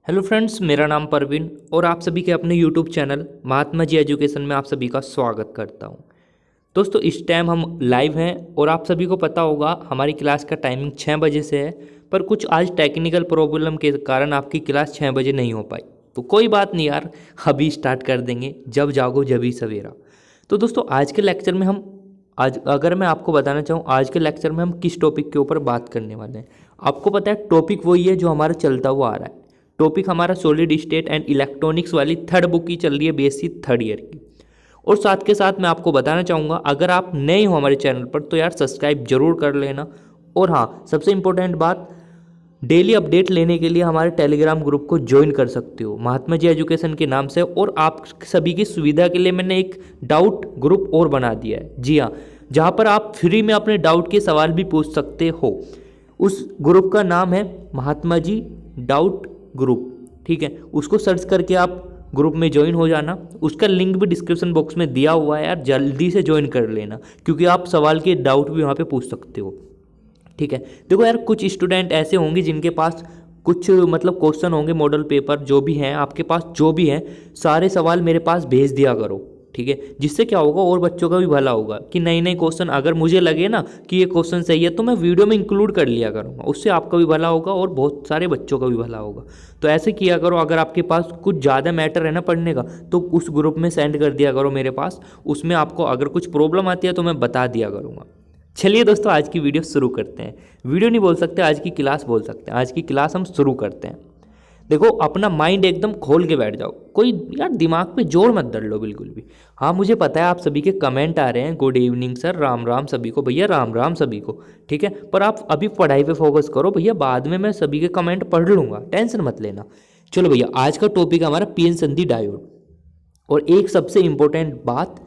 Hello friends, मेरा नाम परवीन और आप सभी के अपने YouTube channel Mahatma ji education में आप सभी का स्वागत करता हूं। दोस्तों, इस टाइम हम लाइव हैं और आप सभी को पता होगा हमारी क्लास का टाइमिंग 6 बजे से है, पर कुछ आज टेक्निकल प्रॉब्लम के कारण आपकी क्लास 6 बजे नहीं हो पाई। तो कोई बात नहीं यार, अभी स्टार्ट कर देंगे, जब जागो जभी सवेरा। तो दोस्तों, आज के लेक्चर में हम आज अगर मैं आपको बताना चाहूँ आज के लेक्चर में हम किस टॉपिक के ऊपर बात करने वाले हैं। आपको पता है टॉपिक वही है जो हमारा चलता हुआ आ रहा है। टॉपिक हमारा सॉलिड स्टेट एंड इलेक्ट्रॉनिक्स वाली थर्ड बुक की चल रही है, बीएससी थर्ड ईयर की। और साथ के साथ मैं आपको बताना चाहूँगा, अगर आप नए हो हमारे चैनल पर तो यार सब्सक्राइब जरूर कर लेना। और हाँ, सबसे इम्पोर्टेंट बात, डेली अपडेट लेने के लिए हमारे टेलीग्राम ग्रुप को ज्वाइन कर सकते हो महात्मा जी एजुकेशन के नाम से। और आप सभी की सुविधा के लिए मैंने एक डाउट ग्रुप और बना दिया है, जी हाँ, जहाँ पर आप फ्री में अपने डाउट के सवाल भी पूछ सकते हो। उस ग्रुप का नाम है महात्मा जी डाउट ग्रुप, ठीक है। उसको सर्च करके आप ग्रुप में ज्वाइन हो जाना। उसका लिंक भी डिस्क्रिप्शन बॉक्स में दिया हुआ है यार, जल्दी से ज्वाइन कर लेना, क्योंकि आप सवाल के डाउट भी वहाँ पे पूछ सकते हो, ठीक है। देखो यार, कुछ स्टूडेंट ऐसे होंगे जिनके पास कुछ मतलब क्वेश्चन होंगे, मॉडल पेपर जो भी हैं आपके पास, जो भी हैं सारे सवाल मेरे पास भेज दिया करो, ठीक है। जिससे क्या होगा, और बच्चों का भी भला होगा कि नए नए क्वेश्चन अगर मुझे लगे ना कि ये क्वेश्चन सही है तो मैं वीडियो में इंक्लूड कर लिया करूँगा। उससे आपका भी भला होगा और बहुत सारे बच्चों का भी भला होगा। तो ऐसे किया करो। अगर आपके पास कुछ ज़्यादा मैटर है ना पढ़ने का, तो उस ग्रुप में सेंड कर दिया करो मेरे पास। उसमें आपको अगर कुछ प्रॉब्लम आती है तो मैं बता दिया करूँगा। चलिए दोस्तों, आज की वीडियो शुरू करते हैं। वीडियो नहीं बोल सकते, आज की क्लास बोल सकते हैं। आज की क्लास हम शुरू करते हैं। देखो, अपना माइंड एकदम खोल के बैठ जाओ, कोई यार दिमाग पे जोर मत डाल लो बिल्कुल भी। हाँ, मुझे पता है आप सभी के कमेंट आ रहे हैं, good evening sir, Ram Ram सभी को, भैया राम राम सभी को, ठीक है। पर आप अभी पढ़ाई पे फोकस करो भैया, बाद में मैं सभी के कमेंट पढ़ लूँगा, टेंशन मत लेना। चलो भैया, आज का टॉपिक हमारा पीएन संधि डायोड। और एक सबसे इम्पोर्टेंट बात,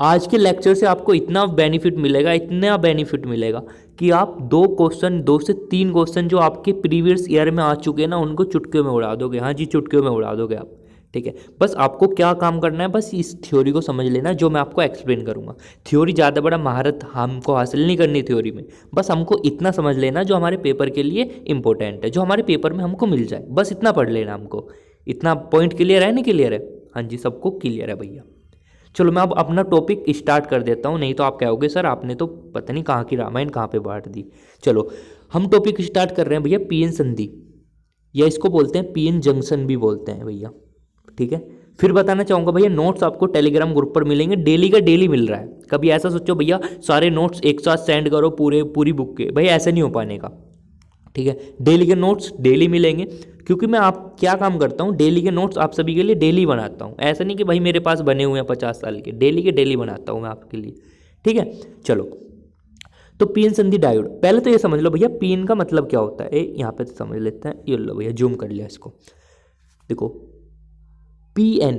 आज के लेक्चर से आपको इतना बेनिफिट मिलेगा, इतना बेनिफिट मिलेगा कि आप दो से तीन क्वेश्चन जो आपके प्रीवियस ईयर में आ चुके हैं ना, उनको चुटकियों में उड़ा दोगे। हाँ जी, चुटकियों में उड़ा दोगे आप, ठीक है। बस आपको क्या काम करना है, बस इस थ्योरी को समझ लेना जो मैं आपको एक्सप्लेन करूंगा। थ्योरी ज़्यादा बड़ा महारत हमको हासिल नहीं करनी थ्योरी में, बस हमको इतना समझ लेना जो हमारे पेपर के लिए इंपॉर्टेंट है, जो हमारे पेपर में हमको मिल जाए, बस इतना पढ़ लेना हमको। इतना पॉइंट क्लियर है, नहीं क्लियर है? हाँ जी, सबको क्लियर है भैया। चलो मैं अब अपना टॉपिक स्टार्ट कर देता हूँ, नहीं तो आप कहोगे सर आपने तो पता नहीं कहाँ की रामायण कहाँ पे बांट दी। चलो हम टॉपिक स्टार्ट कर रहे हैं भैया, पीएन संधि, या इसको बोलते हैं पीएन जंक्शन भी बोलते हैं भैया, ठीक है। फिर बताना चाहूँगा भैया, नोट्स आपको टेलीग्राम ग्रुप पर मिलेंगे, डेली का डेली मिल रहा है। कभी ऐसा सोचो भैया सारे नोट्स एक साथ सेंड करो पूरी बुक के, भैया ऐसा नहीं हो पाने का, ठीक है। डेली के नोट्स डेली मिलेंगे, क्योंकि मैं आप क्या काम करता हूँ, डेली के नोट्स आप सभी के लिए डेली बनाता हूँ। ऐसा नहीं कि भाई मेरे पास बने हुए हैं 50 साल के के डेली बनाता हूँ मैं आपके लिए, ठीक है। चलो, तो पीएन संधि डायोड, पहले तो ये समझ लो भैया पीएन का मतलब क्या होता है। यहाँ पे तो समझ लेते हैं, ये लो भैया, जूम कर लिया इसको। देखो, पीएन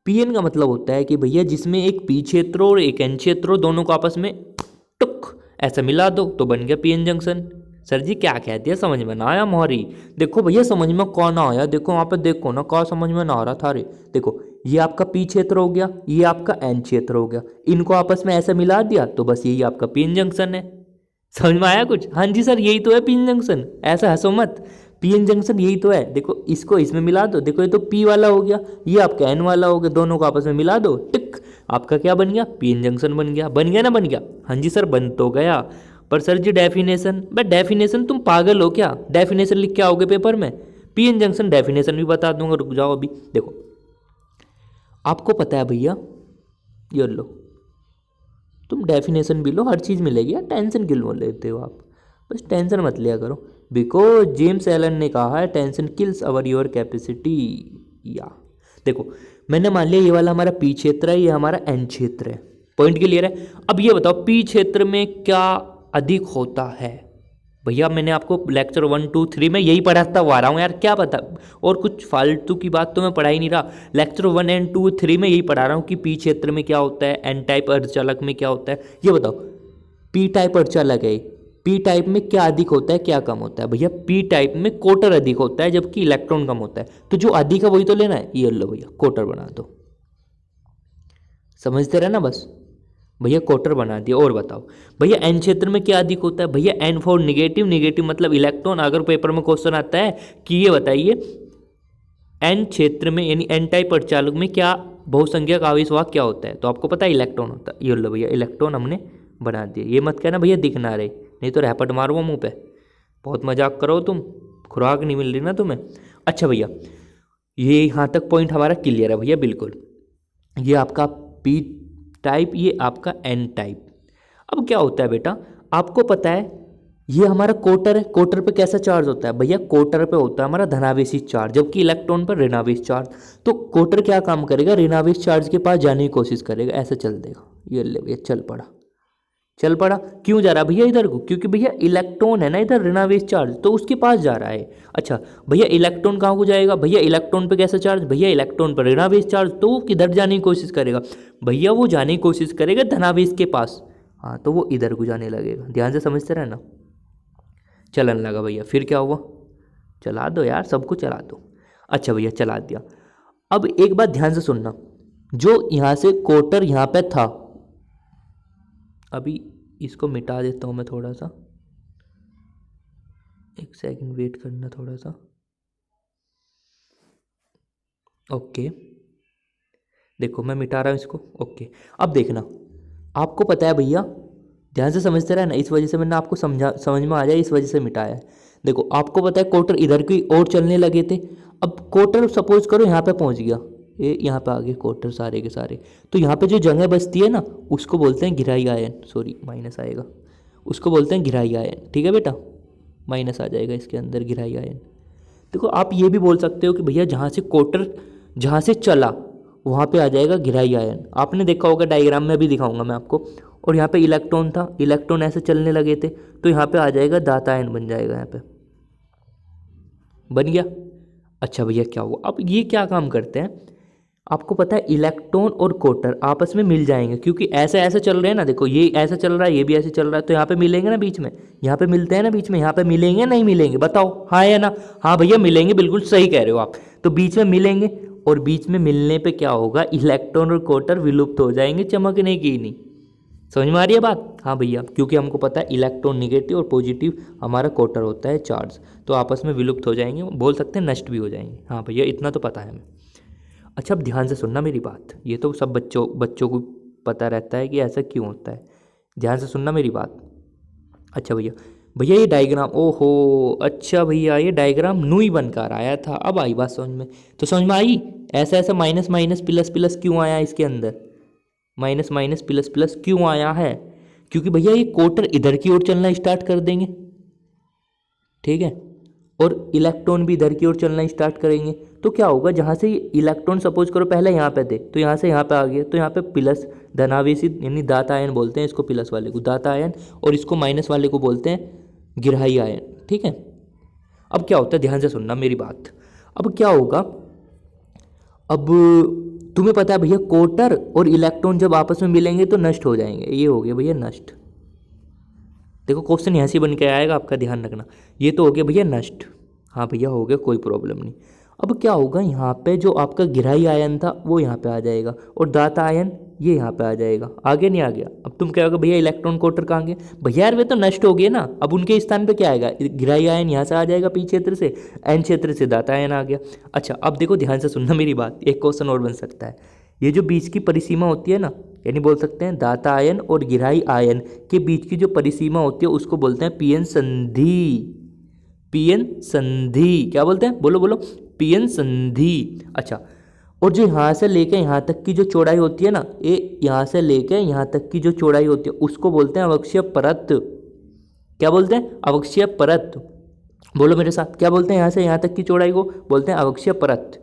पीएन का मतलब होता है कि भैया जिसमें एक पी क्षेत्र और एक एन क्षेत्र, दोनों को आपस में टुक ऐसा मिला दो तो बन गया पीएन जंक्शन। सर जी क्या कहती है, समझ में ना आया मोहरी? देखो भैया, समझ में कौन ना आया, देखो वहाँ पे देखो ना, कौन समझ में ना आ रहा था रे। देखो, ये आपका पी क्षेत्र हो गया, ये आपका एन क्षेत्र हो गया, इनको आपस में ऐसे मिला दिया तो बस यही आपका पीएन जंक्शन है। समझ में आया कुछ? हाँ जी सर, यही तो है पीएन जंक्शन, ऐसा हंसो मत, पीएन जंक्शन यही तो है। देखो, इसको इसमें मिला दो, देखो ये तो पी वाला हो गया, ये आपका एन वाला हो गया, दोनों को आपस में मिला दो, टिक, आपका क्या बन गया? पीएन जंक्शन बन गया। बन गया ना? बन गया। हाँ जी सर, बन तो गया। पर sir ji definition, but definition तुम पागल हो क्या? डेफिनेशन लिख के आओगे पेपर में? पीएन जंक्शन डेफिनेशन भी बता दूंगा, रुक जाओ अभी। देखो, आपको पता है भैया, ये लो, तुम डेफिनेशन भी लो, हर चीज़ मिलेगी यार, टेंशन क्यों लेते हो आप? बस टेंशन मत लिया करो, बिकॉज जेम्स एलन ने कहा है tension kills our your capacity. या देखो, मैंने मान लिया ये वाला हमारा पी क्षेत्र है, ये हमारा एन क्षेत्र है, पॉइंट क्लियर है। अब ये बताओ पी क्षेत्र में क्या अधिक होता है? भैया मैंने आपको लेक्चर 1, 2, 3 में यही पढ़ाता हुआ आ रहा हूँ यार, क्या पता, और कुछ फालतू की बात तो मैं पढ़ा ही नहीं रहा। लेक्चर 1 एंड 2, 3 में यही पढ़ा रहा हूँ कि पी क्षेत्र में क्या होता है, एन टाइप अर्धचालक में क्या होता है। ये बताओ, पी टाइप अर्धचालक है, पी टाइप में क्या अधिक होता है, क्या कम होता है? भैया पी टाइप में कोटर अधिक होता है, जबकि इलेक्ट्रॉन कम होता है। तो जो अधिक है वही तो लेना है। ये लो भैया, कोटर बना दो, समझते रहे ना बस। भैया क्वार्टर बना दिया। और बताओ भैया एन क्षेत्र में क्या अधिक होता है? भैया एन फॉर निगेटिव, निगेटिव मतलब इलेक्ट्रॉन। अगर पेपर में क्वेश्चन आता है कि ये बताइए एन क्षेत्र में यानी एन टाइप अर्धचालक में क्या बहुसंख्यक आवेश वाहक क्या होता है? तो आपको पता है इलेक्ट्रॉन होता है। ये लो भैया इलेक्ट्रॉन हमने बना दिया। ये मत कहना भैया दिख ना रहे, नहीं तो रैपट मारूंगा मुंह पे। बहुत मजाक करो तुम, खुराक नहीं मिल रही ना तुम्हें। अच्छा भैया ये यहाँ तक पॉइंट हमारा क्लियर है भैया बिल्कुल। ये आपका पी टाइप, ये आपका एन टाइप। अब क्या होता है बेटा, आपको पता है ये हमारा कोटर है। कोटर पे कैसा चार्ज होता है भैया? कोटर पे होता है हमारा धनावेशी चार्ज, जबकि इलेक्ट्रॉन पर ऋणावेश चार्ज। तो कोटर क्या काम करेगा? ऋणावेश चार्ज के पास जाने की कोशिश करेगा, ऐसे चल देगा। ये ले भैया चल पड़ा, चल पड़ा। क्यों जा रहा भैया इधर को? क्योंकि भैया इलेक्ट्रॉन है ना इधर ऋणावेश चार्ज, तो उसके पास जा रहा है। अच्छा भैया इलेक्ट्रॉन कहाँ को जाएगा? भैया इलेक्ट्रॉन पे कैसा चार्ज? भैया इलेक्ट्रॉन पर ऋणावेश चार्ज, तो वो किधर जाने की कोशिश करेगा? भैया वो जाने की कोशिश करेगा धनावेश के पास। हाँ तो वो इधर को जाने लगेगा। ध्यान से समझते रहना। चलन लगा भैया, फिर क्या हुआ? चला दो यार, सबको चला दो। अच्छा भैया चला दिया। अब एक बात ध्यान से सुनना, जो यहाँ से कोटर यहाँ पे था, अभी इसको मिटा देता हूँ मैं थोड़ा सा, एक सेकंड वेट करना थोड़ा सा। ओके देखो मैं मिटा रहा हूँ इसको। ओके अब देखना, आपको पता है भैया, ध्यान से समझते रहे ना, इस वजह से मैंने आपको समझ में आ जाए, इस वजह से मिटाया है। देखो आपको पता है कोटर इधर की ओर चलने लगे थे। अब कोटर सपोज करो यहाँ पे पहुँच गया, ये यहाँ पे आ गए कोटर सारे के सारे। तो यहाँ पे जो जगह बचती है ना, उसको बोलते हैं घिराई आयन। सॉरी माइनस आएगा, उसको बोलते हैं घिराई आयन। ठीक है बेटा, माइनस आ जाएगा इसके अंदर, घिराई आयन। देखो आप ये भी बोल सकते हो कि भैया जहाँ से कोटर जहाँ से चला वहाँ पे आ जाएगा घिराई आयन। आपने देखा होगा डायग्राम में, भी दिखाऊंगा मैं आपको। और यहाँ पे इलेक्ट्रॉन था, इलेक्ट्रॉन ऐसे चलने लगे थे, तो यहाँ पे आ जाएगा दाता आयन बन जाएगा, यहाँ पे बन गया। अच्छा भैया क्या हुआ? अब ये क्या काम करते हैं, आपको पता है इलेक्ट्रॉन और कोटर आपस में मिल जाएंगे, क्योंकि ऐसे ऐसे चल रहे हैं ना। देखो ये ऐसे चल रहा है, ये भी ऐसे चल रहा है, तो यहाँ पे मिलेंगे ना बीच में, यहाँ पे मिलते हैं ना बीच में, यहाँ पे मिलेंगे नहीं मिलेंगे? बताओ हाँ या ना? हाँ भैया मिलेंगे, बिल्कुल सही कह रहे हो आप। तो बीच में मिलेंगे, और बीच में मिलने पे क्या होगा, इलेक्ट्रॉन और कोटर विलुप्त हो जाएंगे, चमकने की नहीं। समझ में आ रही है बात? हाँ भैया, क्योंकि हमको पता है इलेक्ट्रॉन निगेटिव और पॉजिटिव हमारा कोटर होता है चार्ज, तो आपस में विलुप्त हो जाएंगे, बोल सकते हैं नष्ट भी हो जाएंगे। हाँ भैया इतना तो पता है हमें। अच्छा अब ध्यान से सुनना मेरी बात, ये तो सब बच्चों को पता रहता है कि ऐसा क्यों होता है। ध्यान से सुनना मेरी बात। अच्छा भैया, भैया ये डायग्राम, ओहो अच्छा भैया ये डायग्राम नूई बनकर आया था, अब आई बात समझ में। तो समझ में आई ऐसा ऐसा माइनस माइनस प्लस प्लस क्यों आया इसके अंदर, माइनस माइनस प्लस प्लस क्यों आया है? क्योंकि भैया ये कोटर इधर की ओर चलना स्टार्ट कर देंगे, ठीक है, और इलेक्ट्रॉन भी इधर की ओर चलना स्टार्ट करेंगे। तो क्या होगा, जहाँ से इलेक्ट्रॉन सपोज करो पहले यहाँ पे थे, तो यहाँ से यहाँ पे आ गए, तो यहाँ पे प्लस धनावेशी यानी दाता आयन बोलते हैं इसको, प्लस वाले को दाता आयन, और इसको माइनस वाले को बोलते हैं गिरहाई आयन। ठीक है, अब क्या होता है, ध्यान से सुनना मेरी बात। अब क्या होगा, अब तुम्हें पता है भैया कोटर और इलेक्ट्रॉन जब आपस में मिलेंगे तो नष्ट हो जाएंगे, ये हो गया भैया नष्ट। देखो क्वेश्चन यहाँ से बन के आएगा, आपका ध्यान रखना। ये तो हो गया भैया नष्ट, हाँ भैया हो गया, कोई प्रॉब्लम नहीं। अब क्या होगा, यहाँ पे जो आपका गिरहाई आयन था वो यहाँ पे आ जाएगा, और दाता आयन ये यहाँ पे आ जाएगा। आगे नहीं आ गया? अब तुम क्या होगा भैया इलेक्ट्रॉन कोटर कहाँ गए? भैया यार वे तो नष्ट हो गए ना, अब उनके स्थान पे क्या आएगा, गिरहाई आयन यहाँ से आ जाएगा पी क्षेत्र से, एन क्षेत्र से दाता आयन आ गया। अच्छा अब देखो ध्यान से सुनना मेरी बात, एक क्वेश्चन और बन सकता है। ये जो बीच की परिसीमा होती है ना, यानी बोल सकते हैं दाता आयन और गिरहाई आयन के बीच की जो परिसीमा होती है उसको बोलते हैं पीएन संधि। पीएन संधि क्या बोलते हैं, बोलो बोलो, पीएन संधि। अच्छा, और जो यहाँ से लेके यहाँ तक की जो चौड़ाई होती है ना, ये यहाँ से लेके यहाँ तक की जो चौड़ाई होती है उसको बोलते हैं अवक्षय परत। क्या बोलते हैं, अवक्षय परत। बोलो मेरे साथ, क्या बोलते हैं, यहाँ से यहाँ तक की चौड़ाई को बोलते हैं अवक्षय परत।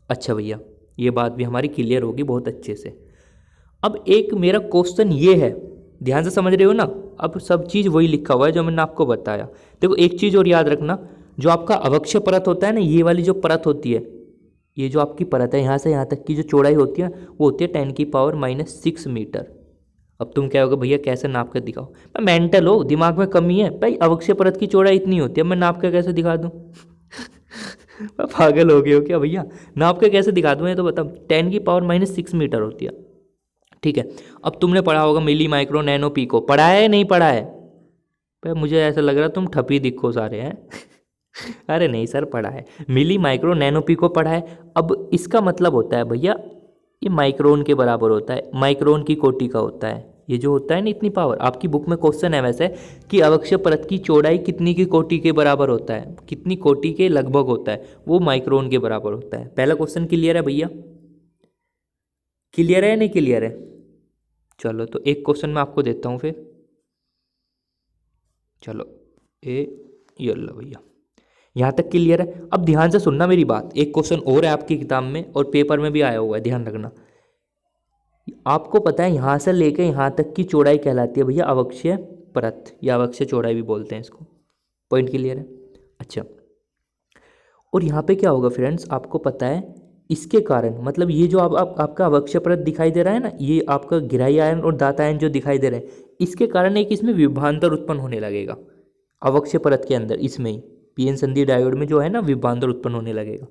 अच्छा भैया ये बात भी हमारी क्लियर होगी बहुत अच्छे से। अब एक मेरा क्वेश्चन ये है, ध्यान से समझ रहे हो ना, अब सब चीज़ वही लिखा हुआ है जो मैंने आपको बताया। देखो एक चीज़ और याद रखना, जो आपका अवक्षय परत होता है ना, ये वाली जो परत होती है, ये जो आपकी परत है यहाँ से यहाँ तक की जो चौड़ाई होती है वो होती है 10⁻⁻⁶ मीटर। अब तुम क्या होगा भैया कैसे नाप कर दिखाओ, मैं मेंटल हो, दिमाग में कमी है भाई, अवक्षय परत की चौड़ाई इतनी होती है, मैं नाप कर कैसे दिखा दूँ मैं पागल हो गए हो क्या भैया, नाप के कैसे दिखा दूँ, ये तो बताओ। 10⁻⁻⁶ मीटर होती है, ठीक है। अब तुमने पढ़ा होगा मिली माइक्रो नैनो पीको, पढ़ा है नहीं पढ़ा है? पर मुझे ऐसा लग रहा है तुम ठपी दिखो सारे हैं अरे नहीं सर, पढ़ा है, मिली माइक्रो नैनो पिको पढ़ा है। अब इसका मतलब होता है भैया ये माइक्रोन के बराबर होता है, माइक्रोन की कोटि का होता है। ये जो होता है ना इतनी पावर, आपकी बुक में क्वेश्चन है वैसे कि अवक्षय परत की चौड़ाई कितनी की कोटि के बराबर होता है, कितनी कोटि के लगभग होता है, वो माइक्रोन के बराबर होता है। पहला क्वेश्चन क्लियर है भैया? क्लियर है या नहीं क्लियर है? चलो तो एक क्वेश्चन मैं आपको देता हूँ फिर। चलो ये लो भैया, यहाँ तक क्लियर है। अब ध्यान से सुनना मेरी बात, एक क्वेश्चन और है आपकी किताब में और पेपर में भी आया हुआ है, ध्यान रखना। आपको पता है यहाँ से लेकर यहाँ तक की चौड़ाई कहलाती है भैया अवक्षय परत, या अवक्षय चौड़ाई भी बोलते हैं इसको। पॉइंट क्लियर है? अच्छा, और यहाँ पे क्या होगा फ्रेंड्स, आपको पता है इसके कारण, मतलब ये जो आपका अवक्षय परत दिखाई दे रहा है ना, ये आपका गिराई आयन और दाता आयन जो दिखाई दे रहे हैं, इसके कारण एक इसमें विभवांतर उत्पन्न होने लगेगा अवक्षय परत के अंदर, इसमें ही पीएन संधि डायोड में जो है ना विभवांतर उत्पन्न होने लगेगा।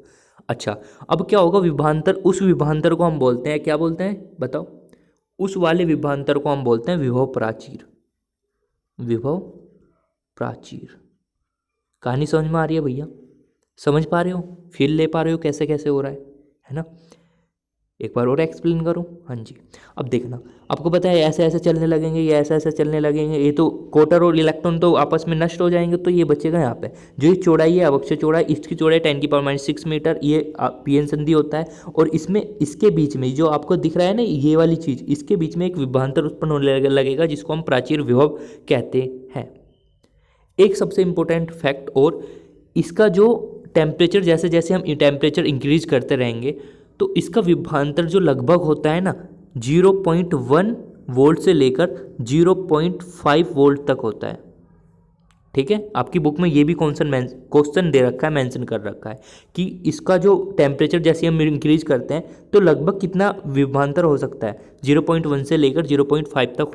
अच्छा, अब क्या होगा, विभवांतर, उस विभवांतर को हम बोलते हैं, क्या बोलते हैं बताओ? उस वाले विभवांतर को हम बोलते हैं विभव प्राचीर। विभव प्राचीर। कहानी समझ में आ रही है भैया? समझ पा रहे हो, फील ले पा रहे हो कैसे कैसे हो रहा है ना? एक बार और एक्सप्लेन करूं? हाँ जी। अब देखना, आपको पता है ऐसे ऐसे चलने लगेंगे, ये ऐसे ऐसे चलने लगेंगे, ये तो कोटर और इलेक्ट्रॉन तो आपस में नष्ट हो जाएंगे, तो ये बचेगा यहाँ पे जो ये चौड़ाई है अवक्षय चौड़ाई, इसकी चौड़ाई 10⁻⁶ मीटर, ये पीएन संधि होता है। और इसमें इसके बीच में जो आपको दिख रहा है ना ये वाली चीज़, इसके बीच में एक विभवांतर उत्पन्न होने लगेगा जिसको हम प्राचीर विभव कहते हैं। एक सबसे इम्पोर्टेंट फैक्ट, और इसका जो टेम्परेचर, जैसे जैसे हम टेम्परेचर इंक्रीज करते रहेंगे तो इसका विभवांतर जो लगभग होता है ना 0.1 वोल्ट से लेकर 0.5 वोल्ट तक होता है। ठीक है, आपकी बुक में ये भी क्वेश्चन दे रखा है, मेंशन कर रखा है कि इसका जो टेम्परेचर जैसे हम इंक्रीज करते हैं तो लगभग कितना विभवांतर हो सकता है, 0.1 से लेकर 0.5 तक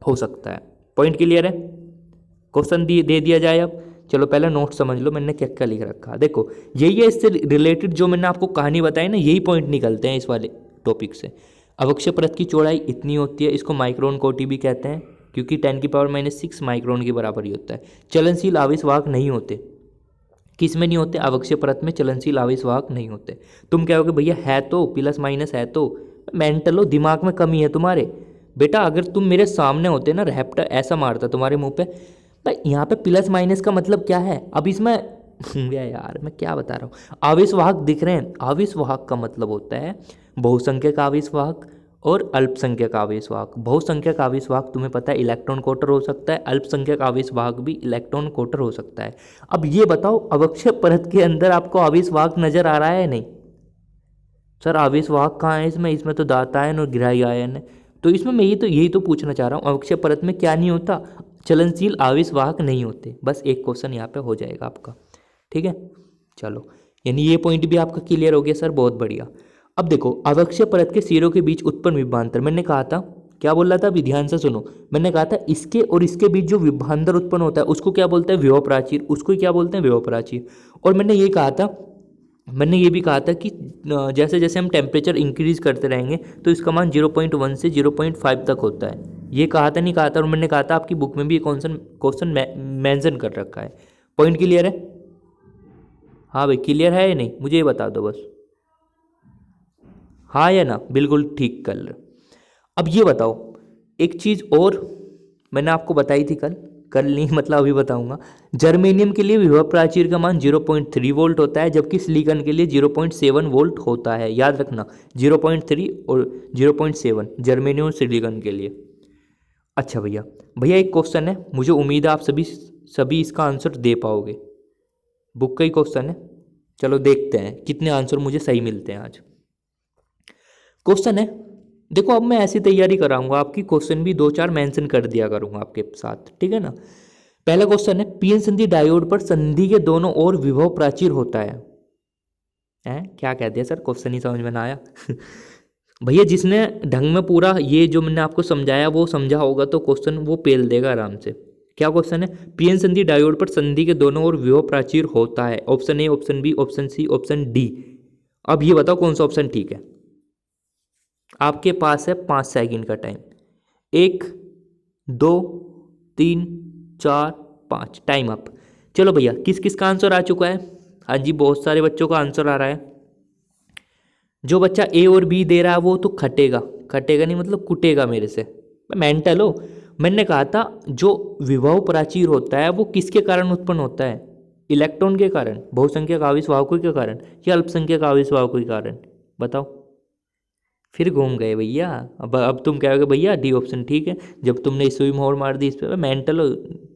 हो सकता है। पॉइंट क्लियर है? क्वेश्चन दे दिया जाए अब। चलो पहले नोट समझ लो मैंने क्या क्या लिख रखा है। देखो यही है, इससे रिलेटेड जो मैंने आपको कहानी बताई ना, यही पॉइंट निकलते हैं इस वाले टॉपिक से। अवक्षय परत की चौड़ाई इतनी होती है, इसको माइक्रोन कोटि भी कहते हैं क्योंकि 10⁻⁶ माइक्रोन के बराबर ही होता है। चलनशील आवेश वाहक नहीं होते, किस में नहीं होते? अवक्षय परत में चलनशील आवेश वाहक नहीं होते। तुम कहोगे भैया है तो, प्लस माइनस है तो, मेंटल हो, दिमाग में कमी है तुम्हारे। बेटा अगर तुम मेरे सामने होते ना, रैप्टर ऐसा मारता तुम्हारे मुंह पे भाई, यहाँ पे प्लस माइनस का मतलब क्या है? अब इसमें यार मैं क्या बता रहा हूँ, आवेश वाहक दिख रहे हैं, आवेश वाहक का मतलब होता है बहुसंख्यक आवेश वाहक और अल्पसंख्यक आवेश वाहक। बहुसंख्यक आवेश वाहक तुम्हें पता है इलेक्ट्रॉन कोटर हो सकता है, अल्पसंख्यक आवेश वाहक भी इलेक्ट्रॉन कोटर हो सकता है। अब ये बताओ अवक्षय परत के अंदर आपको आवेश वाहक नजर आ रहा है नहीं? सर आवेश वाहक कहाँ है इसमें? इसमें तो दाता आयन और ग्राही आयन है। तो इसमें मैं यही तो पूछना चाह रहा हूँ, अवक्षय परत में क्या नहीं होता? चलनशील आवेश वाहक नहीं होते। बस एक क्वेश्चन यहाँ पे हो जाएगा आपका। ठीक है, चलो यानी ये पॉइंट भी आपका क्लियर हो गया सर, बहुत बढ़िया। अब देखो अवक्षय परत के सिरों के बीच उत्पन्न विभवांतर, मैंने कहा था, क्या बोल रहा था अभी ध्यान से सुनो, मैंने कहा था इसके और इसके बीच जो विभवांतर उत्पन्न होता है उसको क्या बोलते हैं? विभव प्राचीर। उसको क्या बोलते हैं? विभव प्राचीर। और मैंने ये भी कहा था कि जैसे जैसे हम टेम्परेचर इंक्रीज करते रहेंगे तो इसका मान 0.1 से 0.5 तक होता है। ये कहा था नहीं कहा था? और मैंने कहा था आपकी बुक में भी क्वेश्चन मेंशन कर रखा है। पॉइंट क्लियर है? हाँ भाई क्लियर है या नहीं, मुझे ये बता दो बस, हाँ या ना? बिल्कुल ठीक कर। अब ये बताओ एक चीज़ और मैंने आपको बताई थी कल नहीं मतलब अभी बताऊंगा। जर्मेनियम के लिए विभव प्राचीर का मान 0.3 वोल्ट होता है, जबकि सिलिकॉन के लिए 0.7 वोल्ट होता है। याद रखना 0.3 और 0.7 जर्मेनियम और सिलिकॉन के लिए। अच्छा भैया एक क्वेश्चन है, मुझे उम्मीद है आप सभी इसका आंसर दे पाओगे। बुक का ही क्वेश्चन है, चलो देखते हैं कितने आंसर मुझे सही मिलते हैं आज। क्वेश्चन है, देखो अब मैं ऐसी तैयारी कराऊंगा आपकी, क्वेश्चन भी 2-4 मेंशन कर दिया करूंगा आपके साथ, ठीक है ना। पहला क्वेश्चन है, पीएन संधि डायोड पर संधि के दोनों ओर विभव प्राचीर होता है। क्या कह दिया सर, क्वेश्चन ही समझ में ना आया भैया जिसने ढंग में पूरा ये जो मैंने आपको समझाया वो समझा होगा तो क्वेश्चन वो पेल देगा आराम से। क्या क्वेश्चन है? पीएन संधि डायोड पर संधि के दोनों ओर विभव प्राचीर होता है। Option A, option B, option C, option D. अब ये बताओ कौन सा ऑप्शन ठीक है। आपके पास है 5 सेकंड का टाइम। 1 2 3 4 5, time up. चलो भैया, किस किस का आंसर आ चुका है? हाँ जी, बहुत सारे बच्चों का आंसर आ रहा है। जो बच्चा ए और बी दे रहा है वो तो खटेगा, खटेगा नहीं मतलब कुटेगा मेरे से। मैं मेंटल हो। मैंने कहा था जो विभव प्राचीर होता है वो किसके कारण उत्पन्न होता है? इलेक्ट्रॉन के कारण, बहुसंख्यक आवेशवाहकों के कारण, या अल्पसंख्यक आवेशवाहकों के कारण? बताओ। फिर घूम गए भैया। अब तुम कहोगे भैया डी ऑप्शन ठीक है, जब तुमने इस में मोड़ मार दी इस पे। मेंटल हो,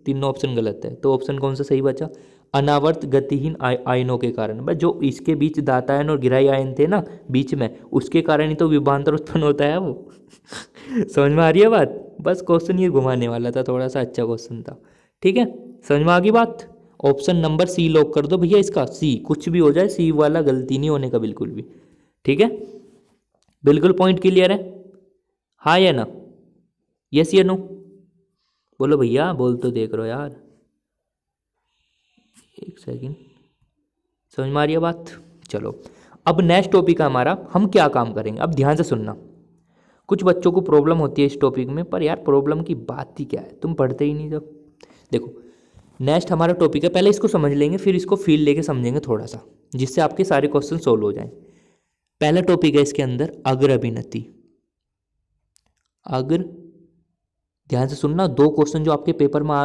तीनों ऑप्शन गलत है। तो ऑप्शन कौन सा सही बचा? अनावर्त गतिहीन आयनों के कारण। बस जो इसके बीच दातायन और गिराई आयन थे ना बीच में, उसके कारण ही तो विभवांतर उत्पन्न होता है वो। समझ में आ रही है बात? बस क्वेश्चन ये घुमाने वाला था, थोड़ा सा अच्छा क्वेश्चन था। ठीक है, समझ में आ गई बात? ऑप्शन नंबर सी लॉक कर दो भैया इसका। सी, कुछ भी हो जाए सी वाला गलती नहीं होने का बिल्कुल भी। ठीक है, बिल्कुल पॉइंट क्लियर है? हाँ या ना? यस या नो? बोलो भैया, बोल तो देख रहे हो यार। एक सेकंड, समझ में आ रही है बात? चलो, अब नेक्स्ट टॉपिक है हमारा। हम क्या काम करेंगे, अब ध्यान से सुनना। कुछ बच्चों को प्रॉब्लम होती है इस टॉपिक में, पर यार प्रॉब्लम की बात ही क्या है, तुम पढ़ते ही नहीं जब। देखो, नेक्स्ट हमारा टॉपिक है, पहले इसको समझ लेंगे फिर इसको फील लेके समझेंगे थोड़ा सा, जिससे आपके सारे क्वेश्चन सोल्व हो जाएं। पहला टॉपिक है इसके अंदर अग्र अभिनति। अग्र, ध्यान से सुनना, दो क्वेश्चन जो आपके पेपर में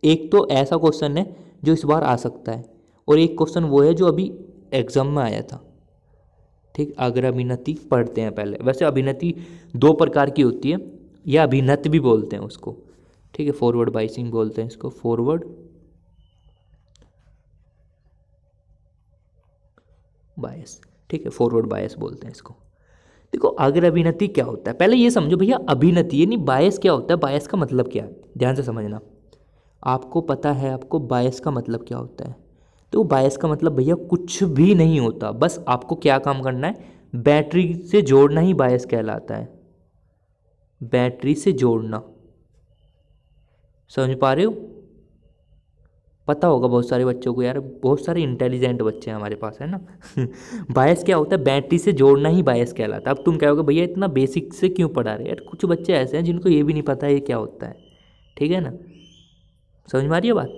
एक तो ऐसा क्वेश्चन है जो इस बार आ सकता है, और एक क्वेश्चन वो है जो अभी एग्जाम में आया था। ठीक, अग्र अभिनति पढ़ते हैं पहले। वैसे अभिनति दो प्रकार की होती है, या अभिनत भी बोलते हैं उसको। ठीक है, फॉरवर्ड बाइसिंग बोलते हैं इसको, फॉरवर्ड बायस। ठीक है, फॉरवर्ड बायस बोलते हैं इसको। देखो, अग्र अभिनति क्या होता है पहले ये समझो भैया। अभिनति यानी बायस क्या होता है, बायस का मतलब क्या है, ध्यान से समझना। आपको पता है आपको बायस का मतलब क्या होता है? तो बायस का मतलब भैया कुछ भी नहीं होता, बस आपको क्या काम करना है, बैटरी से जोड़ना ही बायस कहलाता है। बैटरी से जोड़ना, समझ पा रहे हो? पता होगा बहुत सारे बच्चों को यार, बहुत सारे इंटेलिजेंट बच्चे हैं हमारे पास, है ना। बायस क्या होता है, बैटरी से जोड़ना ही बायस कहलाता है। अब तुम कहोगे भैया इतना बेसिक से क्यों पढ़ा रहे यार, कुछ बच्चे ऐसे हैं जिनको ये भी नहीं पता ये क्या होता है। ठीक है ना, समझ में आ रही है बात?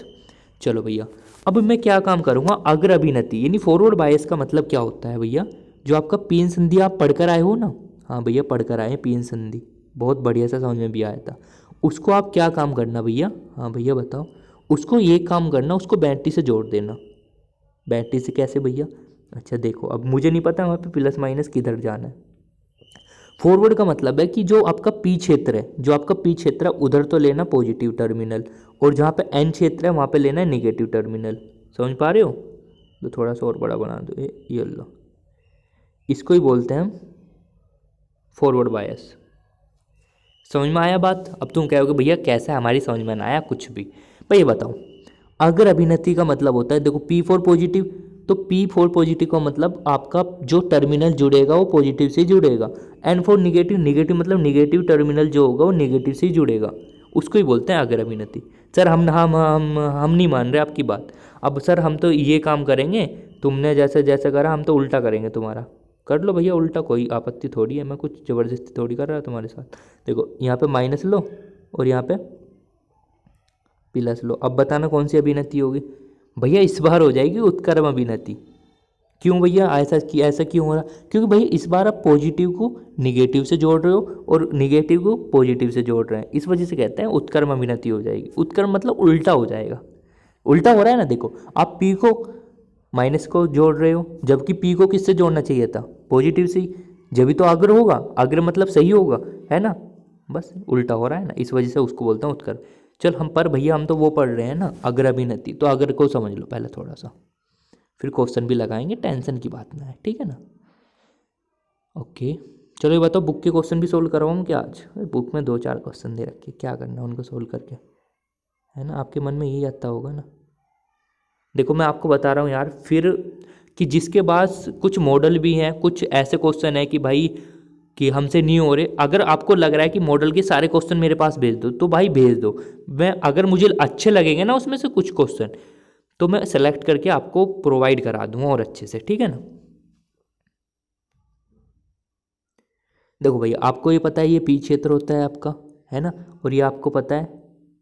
चलो भैया, अब मैं क्या काम करूँगा, अग्र अभिनति यानी फॉरवर्ड बायस का मतलब क्या होता है भैया? जो आपका पीन संधि आप पढ़कर आए हो ना, हाँ भैया पढ़कर आए पीन संधि, बहुत बढ़िया से समझ में भी आया था। उसको आप क्या काम करना भैया? हाँ भैया बताओ। उसको ये काम करना, उसको बैटरी से जोड़ देना। बैटरी से कैसे भैया? अच्छा देखो, अब मुझे नहीं पता वहाँ पे प्लस माइनस किधर जाना है। फॉरवर्ड का मतलब है कि जो आपका पी क्षेत्र है, जो आपका पी क्षेत्र है उधर तो लेना पॉजिटिव टर्मिनल, और जहाँ पे एन क्षेत्र है वहाँ पे लेना है निगेटिव टर्मिनल। समझ पा रहे हो? तो थोड़ा सा और बड़ा बना दो ये लो, इसको ही बोलते हैं हम फॉरवर्ड बायस। समझ में आया बात? अब तुम कहोगे भैया कैसा है, हमारी समझ में ना आया कुछ भी। भैया बताओ, अगर अभिनति का मतलब होता है, देखो पी फोर पॉजिटिव, तो पी फोर पॉजिटिव का मतलब आपका जो टर्मिनल जुड़ेगा वो पॉजिटिव से जुड़ेगा। एन फोर निगेटिव, निगेटिव मतलब निगेटिव टर्मिनल जो होगा वो निगेटिव से ही जुड़ेगा, उसको ही बोलते हैं अगर अभिनति। सर हम नहीं मान रहे आपकी बात। अब सर हम तो ये काम करेंगे, तुमने जैसे जैसे करा हम तो उल्टा करेंगे तुम्हारा। कर लो भैया उल्टा, कोई आपत्ति थोड़ी है, मैं कुछ ज़बरदस्ती थोड़ी कर रहा तुम्हारे साथ। देखो यहाँ पे माइनस लो और यहाँ पे प्लस लो। अब बताना कौन सी अभिनति होगी? भैया इस बार हो जाएगी उत्क्रम अभिनति। क्यों भैया ऐसा क्यों हो रहा? क्योंकि भैया इस बार आप पॉजिटिव को निगेटिव से जोड़ रहे हो और निगेटिव को पॉजिटिव से जोड़ रहे हैं, इस वजह से कहते हैं उत्क्रम अभिनति हो जाएगी। उत्क्रम मतलब उल्टा हो जाएगा, उल्टा हो रहा है ना। देखो आप पी को माइनस को जोड़ रहे हो, जबकि पी को किससे जोड़ना चाहिए था? पॉजिटिव से ही, जब तो अग्र होगा, अग्र मतलब सही होगा, है ना। बस उल्टा हो रहा है ना, इस वजह से उसको बोलता हूँ उत्कर्म। चल हम पर भैया हम तो वो पढ़ रहे हैं ना अग्र अभिनति, तो अग्र को समझ लो पहले थोड़ा सा, फिर क्वेश्चन भी लगाएंगे, टेंशन की बात ना है, ठीक है ना। ओके, चलो ये बताओ बुक के क्वेश्चन भी सोल्व करवाऊँ क्या आज? बुक में 2-4 क्वेश्चन दे रखे, क्या करना है उनको सोल्व करके, है ना। आपके मन में यही आता होगा ना। देखो मैं आपको बता रहा हूँ यार फिर, कि जिसके पास कुछ मॉडल भी हैं, कुछ ऐसे क्वेश्चन है कि भाई कि हमसे नहीं हो रहे, अगर आपको लग रहा है कि मॉडल के सारे क्वेश्चन मेरे पास भेज दो तो भाई भेज दो। मैं अगर मुझे अच्छे लगेंगे ना उसमें से कुछ क्वेश्चन, तो मैं सेलेक्ट करके आपको प्रोवाइड करा दूंगा और अच्छे से, ठीक है ना। देखो भैया आपको ये पता है ये पी क्षेत्र होता है आपका, है ना, और ये आपको पता है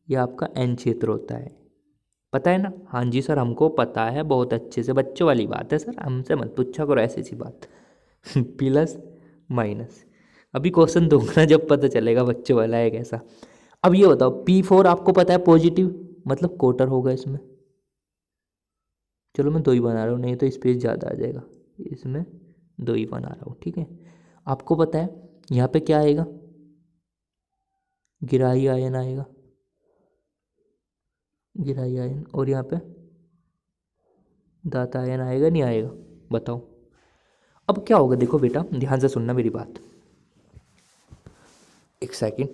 ये आपका एन क्षेत्र होता है। पता है ना? हाँ जी सर, हमको पता है बहुत अच्छे से, बच्चों वाली बात है सर, हमसे मत पूछा करो ऐसी सी बात। प्लस माइनस, अभी क्वेश्चन दूंगा ना जब पता चलेगा बच्चों वाला है कैसा। अब ये बताओ, P4 आपको पता है पॉजिटिव, मतलब क्वार्टर होगा इसमें। चलो मैं दो ही बना रहा हूँ, नहीं तो स्पेस ज़्यादा आ जाएगा, इसमें दो ही बना रहा हूँ, ठीक है। आपको पता है यहाँ पे क्या आएगा, गिराई आयन आएगा, गिराई आयन, और यहाँ पे दाता आयन आएगा, नहीं आएगा? बताओ। अब क्या होगा, देखो बेटा ध्यान से सुनना मेरी बात, एक सेकंड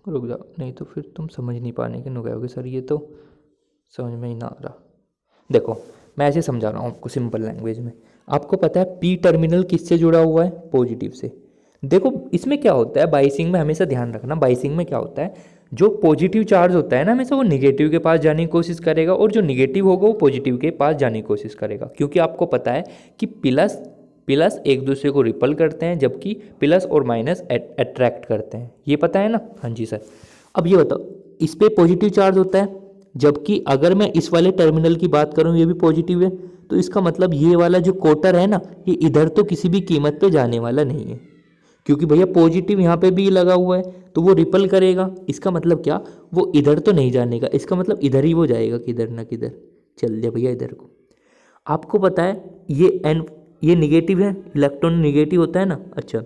रुक जाओ, नहीं तो फिर तुम समझ नहीं पाने के नुकसान सर, ये तो समझ में ही ना आ रहा। देखो मैं ऐसे समझा रहा हूँ आपको सिंपल लैंग्वेज में। आपको पता है पी टर्मिनल किससे जुड़ा हुआ है, पॉजिटिव से। देखो इसमें क्या होता है, बाइसिंग में हमेशा ध्यान रखना, बाइसिंग में क्या होता है, जो पॉजिटिव चार्ज होता है ना हमेशा वो निगेटिव के पास जाने की कोशिश करेगा, और जो निगेटिव होगा वो पॉजिटिव के पास जाने की कोशिश करेगा, क्योंकि आपको पता है कि प्लस प्लस एक दूसरे को रिपल करते हैं, जबकि प्लस और माइनस अट्रैक्ट करते हैं, ये पता है ना? हाँ जी सर। अब ये बताओ, इस पे पॉजिटिव चार्ज होता है, जबकि अगर मैं इस वाले टर्मिनल की बात करूं ये भी पॉजिटिव है, तो इसका मतलब ये वाला जो कोटर है ना, ये इधर तो किसी भी कीमत पे जाने वाला नहीं है, क्योंकि भैया पॉजिटिव यहाँ पे भी लगा हुआ है, तो वो रिपल करेगा। इसका मतलब क्या, वो इधर तो नहीं जाने का, इसका मतलब इधर ही वो जाएगा, किधर ना किधर चल दे भैया इधर को। आपको पता है ये निगेटिव है, इलेक्ट्रॉन निगेटिव होता है ना, अच्छा,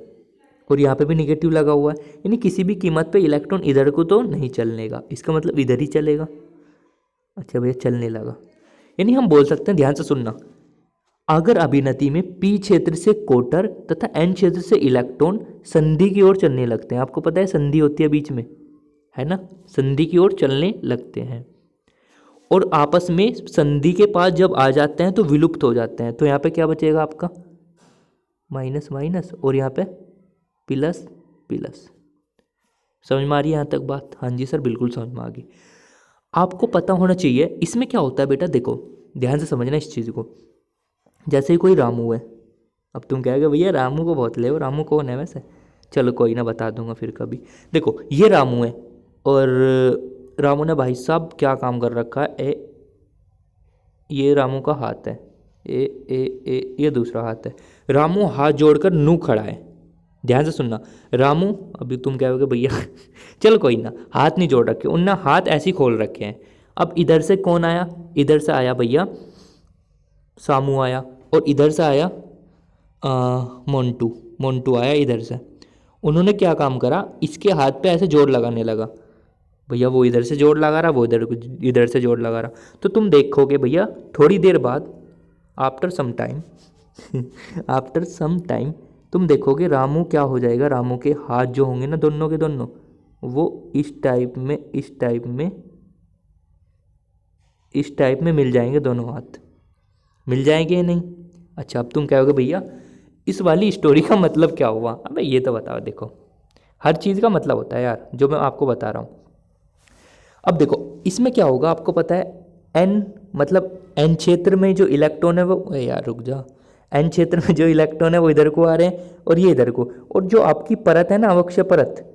और यहाँ पे भी निगेटिव लगा हुआ है, यानी किसी भी कीमत पे इलेक्ट्रॉन इधर को तो नहीं चलने का, इसका मतलब इधर ही चलेगा। अच्छा भैया चलने लगा, यानी हम बोल सकते हैं, ध्यान से सुनना, अगर अभिनति में पी क्षेत्र से कोटर तथा एन क्षेत्र से इलेक्ट्रॉन संधि की ओर चलने लगते हैं, आपको पता है संधि होती है बीच में, है ना, संधि की ओर चलने लगते हैं, और आपस में संधि के पास जब आ जाते हैं तो विलुप्त हो जाते हैं, तो यहाँ पे क्या बचेगा आपका, माइनस माइनस, और यहाँ पे प्लस प्लस। समझ में आ रही है यहाँ तक बात? हाँ जी सर बिल्कुल समझ में आ गई। आपको पता होना चाहिए इसमें क्या होता है बेटा, देखो ध्यान से समझना इस चीज़ को। जैसे ही कोई रामू है, अब तुम कहोगे भैया रामू को बहुत ले, रामू कौन है वैसे? चलो कोई ना, बता दूंगा फिर कभी। देखो ये रामू है, और रामू ने भाई साहब क्या काम कर रखा है, ये रामू का हाथ है, ये दूसरा हाथ है। रामू हाथ जोड़कर नू खड़ा है, ध्यान से सुनना। रामू, अभी तुम कहोगे भैया चलो कोई ना, हाथ नहीं जोड़ रखे उनने, हाथ ऐसे ही खोल रखे हैं। अब इधर से कौन आया, इधर से आया भैया सामू आया, और इधर से आया मोंटू, मोंटू आया इधर से। उन्होंने क्या काम करा, इसके हाथ पे ऐसे जोड़ लगाने लगा, भैया वो इधर से जोड़ लगा रहा, वो इधर से जोड़ लगा रहा। तो तुम देखोगे भैया थोड़ी देर बाद, after some time after some time तुम देखोगे रामू क्या हो जाएगा, रामू के हाथ जो होंगे ना दोनों के दोनों, वो इस टाइप में मिल जाएंगे, दोनों हाथ मिल जाएंगे या नहीं? अच्छा अब तुम कहोगे भैया इस वाली स्टोरी का मतलब क्या हुआ, अबे ये तो बताओ। देखो हर चीज़ का मतलब होता है यार, जो मैं आपको बता रहा हूँ। अब देखो इसमें क्या होगा, आपको पता है एन, मतलब एन क्षेत्र में जो इलेक्ट्रॉन है वो, यार रुक जा, एन क्षेत्र में जो इलेक्ट्रॉन है वो इधर को आ रहे हैं, और ये इधर को, और जो आपकी परत है ना अवक्षय परत,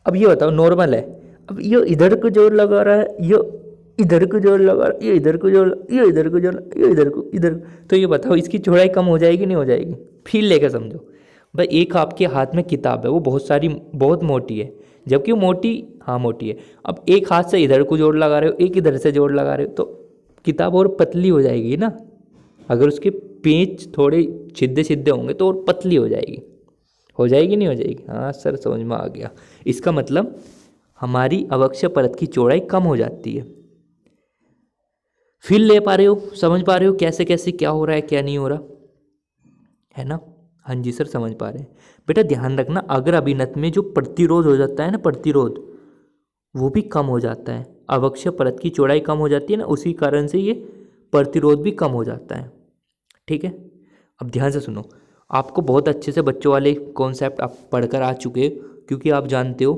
अब ये बताओ नॉर्मल है, अब ये इधर को जोर लगा रहा है, ये इधर को जोर लगा रहा है, ये इधर को जोर, ये इधर को जोर, ये इधर को, इधर, तो ये बताओ इसकी चौड़ाई कम हो जाएगी नहीं हो जाएगी? फील लेकर समझो भाई, एक आपके हाथ में किताब है, वो बहुत मोटी है, जबकि वो मोटी, हाँ मोटी है। अब एक हाथ से इधर को जोड़ लगा रहे हो, एक इधर से जोड़ लगा रहे हो, तो किताब और पतली हो जाएगी ना, अगर उसके पेच थोड़े छिद्रे छिद्रे होंगे तो और पतली हो जाएगी नहीं हो जाएगी? हाँ सर समझ में आ गया, इसका मतलब हमारी अवक्षय परत की चौड़ाई कम हो जाती है। फील ले पा रहे हो, समझ पा रहे हो कैसे कैसे क्या हो रहा है क्या नहीं हो रहा है ना? हाँ जी सर समझ पा रहे हैं। बेटा ध्यान रखना, अगर अभिनत में जो प्रतिरोध हो जाता है ना, प्रतिरोध वो भी कम हो जाता है, अवक्षय परत की चौड़ाई कम हो जाती है ना, उसी कारण से ये प्रतिरोध भी कम हो जाता है, ठीक है। अब ध्यान से सुनो, आपको बहुत अच्छे से बच्चों वाले कॉन्सेप्ट आप पढ़कर आ चुके हो, क्योंकि आप जानते हो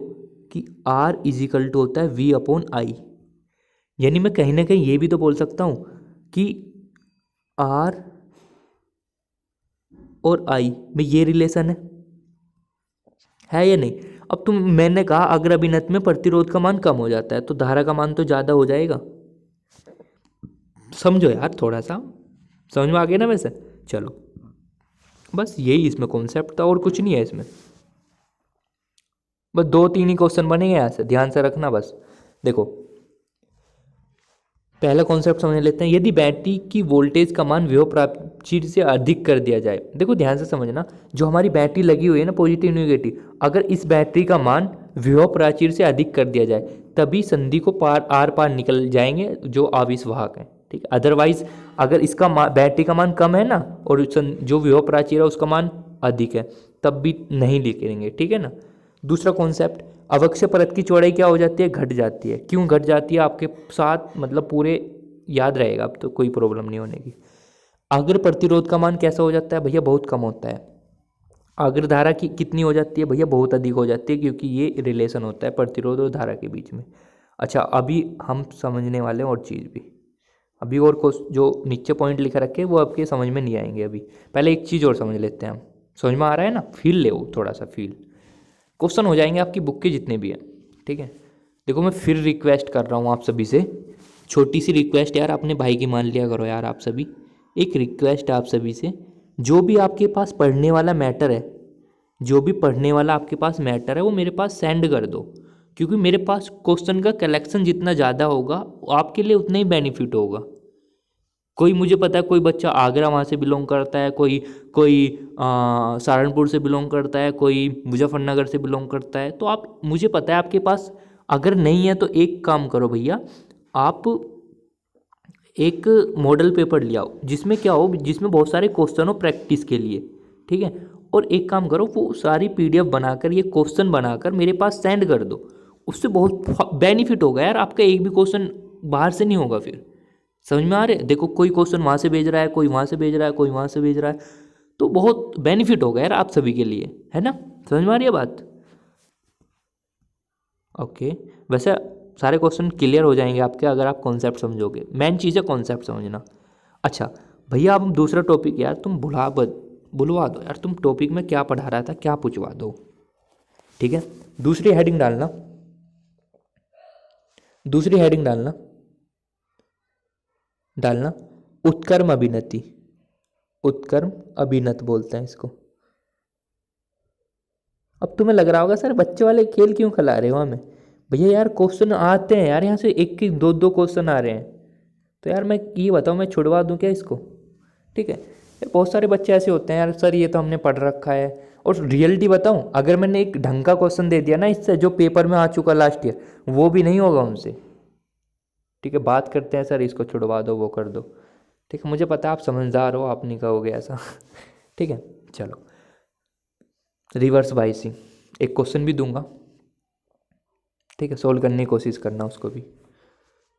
कि R इजिकल टू होता है V अपॉन आई, यानी मैं कहीं ना कहीं ये भी तो बोल सकता हूँ कि R और I में ये रिलेशन है या नहीं? अब मैंने कहा अगर अभिनत में प्रतिरोध का मान कम हो जाता है तो धारा का मान तो ज़्यादा हो जाएगा। समझो यार, थोड़ा सा समझ में आ गया ना वैसे। चलो बस यही इसमें कॉन्सेप्ट था और कुछ नहीं है इसमें। बस 2-3 ही क्वेश्चन बनेंगे यहाँ से, ध्यान से रखना बस। देखो पहला कॉन्सेप्ट समझ लेते हैं। यदि बैटरी की वोल्टेज का मान विभव प्राचीर से अधिक कर दिया जाए, देखो ध्यान से समझना, जो हमारी बैटरी लगी हुई है ना पॉजिटिव नेगेटिव, अगर इस बैटरी का मान विभव प्राचीर से अधिक कर दिया जाए तभी संधि को आर पार निकल जाएंगे जो आवेश वाहक हैं, ठीक है। अदरवाइज अगर इसका बैटरी का मान कम है ना और जो विभव प्राचीर है उसका मान अधिक है तब भी नहीं निकलेंगे, ठीक है ना। दूसरा कॉन्सेप्ट, अवक्षय परत की चौड़ाई क्या हो जाती है, घट जाती है। क्यों घट जाती है आपके साथ मतलब पूरे याद रहेगा, अब तो कोई प्रॉब्लम नहीं होने की। अग्र प्रतिरोध का मान कैसा हो जाता है भैया, बहुत कम होता है। अग्र धारा की कितनी हो जाती है भैया, बहुत अधिक हो जाती है, क्योंकि ये रिलेशन होता है प्रतिरोध और धारा के बीच में। अच्छा अभी हम समझने वाले हैं और चीज़ भी, अभी और जो नीचे पॉइंट लिखा रखे वो आपके समझ में नहीं आएंगे। अभी पहले एक चीज़ और समझ लेते हैं हम, समझ में आ रहा है ना, फील ले थोड़ा सा फील। क्वेश्चन हो जाएंगे आपकी बुक के जितने भी हैं, ठीक है। देखो मैं फिर रिक्वेस्ट कर रहा हूँ आप सभी से, छोटी सी रिक्वेस्ट यार, अपने भाई की मान लिया करो यार आप सभी। एक रिक्वेस्ट है आप सभी से, जो भी आपके पास पढ़ने वाला मैटर है, जो भी पढ़ने वाला आपके पास मैटर है वो मेरे पास सेंड कर दो, क्योंकि मेरे पास क्वेश्चन का कलेक्शन जितना ज़्यादा होगा आपके लिए उतना ही बेनिफिट होगा। कोई मुझे पता है कोई बच्चा आगरा वहाँ से बिलोंग करता है, कोई कोई सहारनपुर से बिलोंग करता है, कोई मुजफ्फरनगर से बिलोंग करता है, तो आप मुझे पता है आपके पास अगर नहीं है तो एक काम करो भैया, आप एक मॉडल पेपर ले आओ जिसमें क्या हो, जिसमें बहुत सारे क्वेश्चन हो प्रैक्टिस के लिए, ठीक है। और एक काम करो, वो सारी पीडीएफ बनाकर ये क्वेश्चन बनाकर मेरे पास सेंड कर दो, उससे बहुत बेनिफिट होगा यार, आपका एक भी क्वेश्चन बाहर से नहीं होगा फिर। समझ में आ रहे, देखो कोई क्वेश्चन वहाँ से भेज रहा है, कोई वहाँ से भेज रहा है, कोई वहाँ से भेज रहा है, तो बहुत बेनिफिट होगा यार आप सभी के लिए, है ना। समझ में आ रही है बात, ओके। वैसे सारे क्वेश्चन क्लियर हो जाएंगे आपके अगर आप कॉन्सेप्ट समझोगे, मेन चीज़ है कॉन्सेप्ट समझना। अच्छा भैया अब दूसरा टॉपिक यार तुम बुलवा दो यार, तुम टॉपिक में क्या पढ़ा रहा था क्या पूछवा दो, ठीक है। दूसरी हेडिंग डालना, दूसरी हेडिंग डालना उत्क्रम अभिनति, उत्क्रम अभिनत बोलते हैं इसको। अब तुम्हें लग रहा होगा सर बच्चे वाले खेल क्यों खिला रहे हो हमें, भैया यार क्वेश्चन आते हैं यार, यहाँ से एक एक दो दो क्वेश्चन आ रहे हैं, तो यार मैं ये बताऊँ मैं छुड़वा दूँ क्या इसको, ठीक है। यार बहुत सारे बच्चे ऐसे होते हैं यार, सर ये तो हमने पढ़ रखा है, और रियलिटी बताऊँ अगर मैंने एक ढंग का क्वेश्चन दे दिया ना इससे जो पेपर में आ चुका लास्ट ईयर, वो भी नहीं होगा उनसे, ठीक है। बात करते हैं सर इसको छुड़वा दो वो कर दो, ठीक है। मुझे पता है आप समझदार हो, आप नहीं कहोगे ऐसा ठीक है। चलो रिवर्स बाइसिंग एक क्वेश्चन भी दूंगा, ठीक है, सोल्व करने की कोशिश करना, उसको भी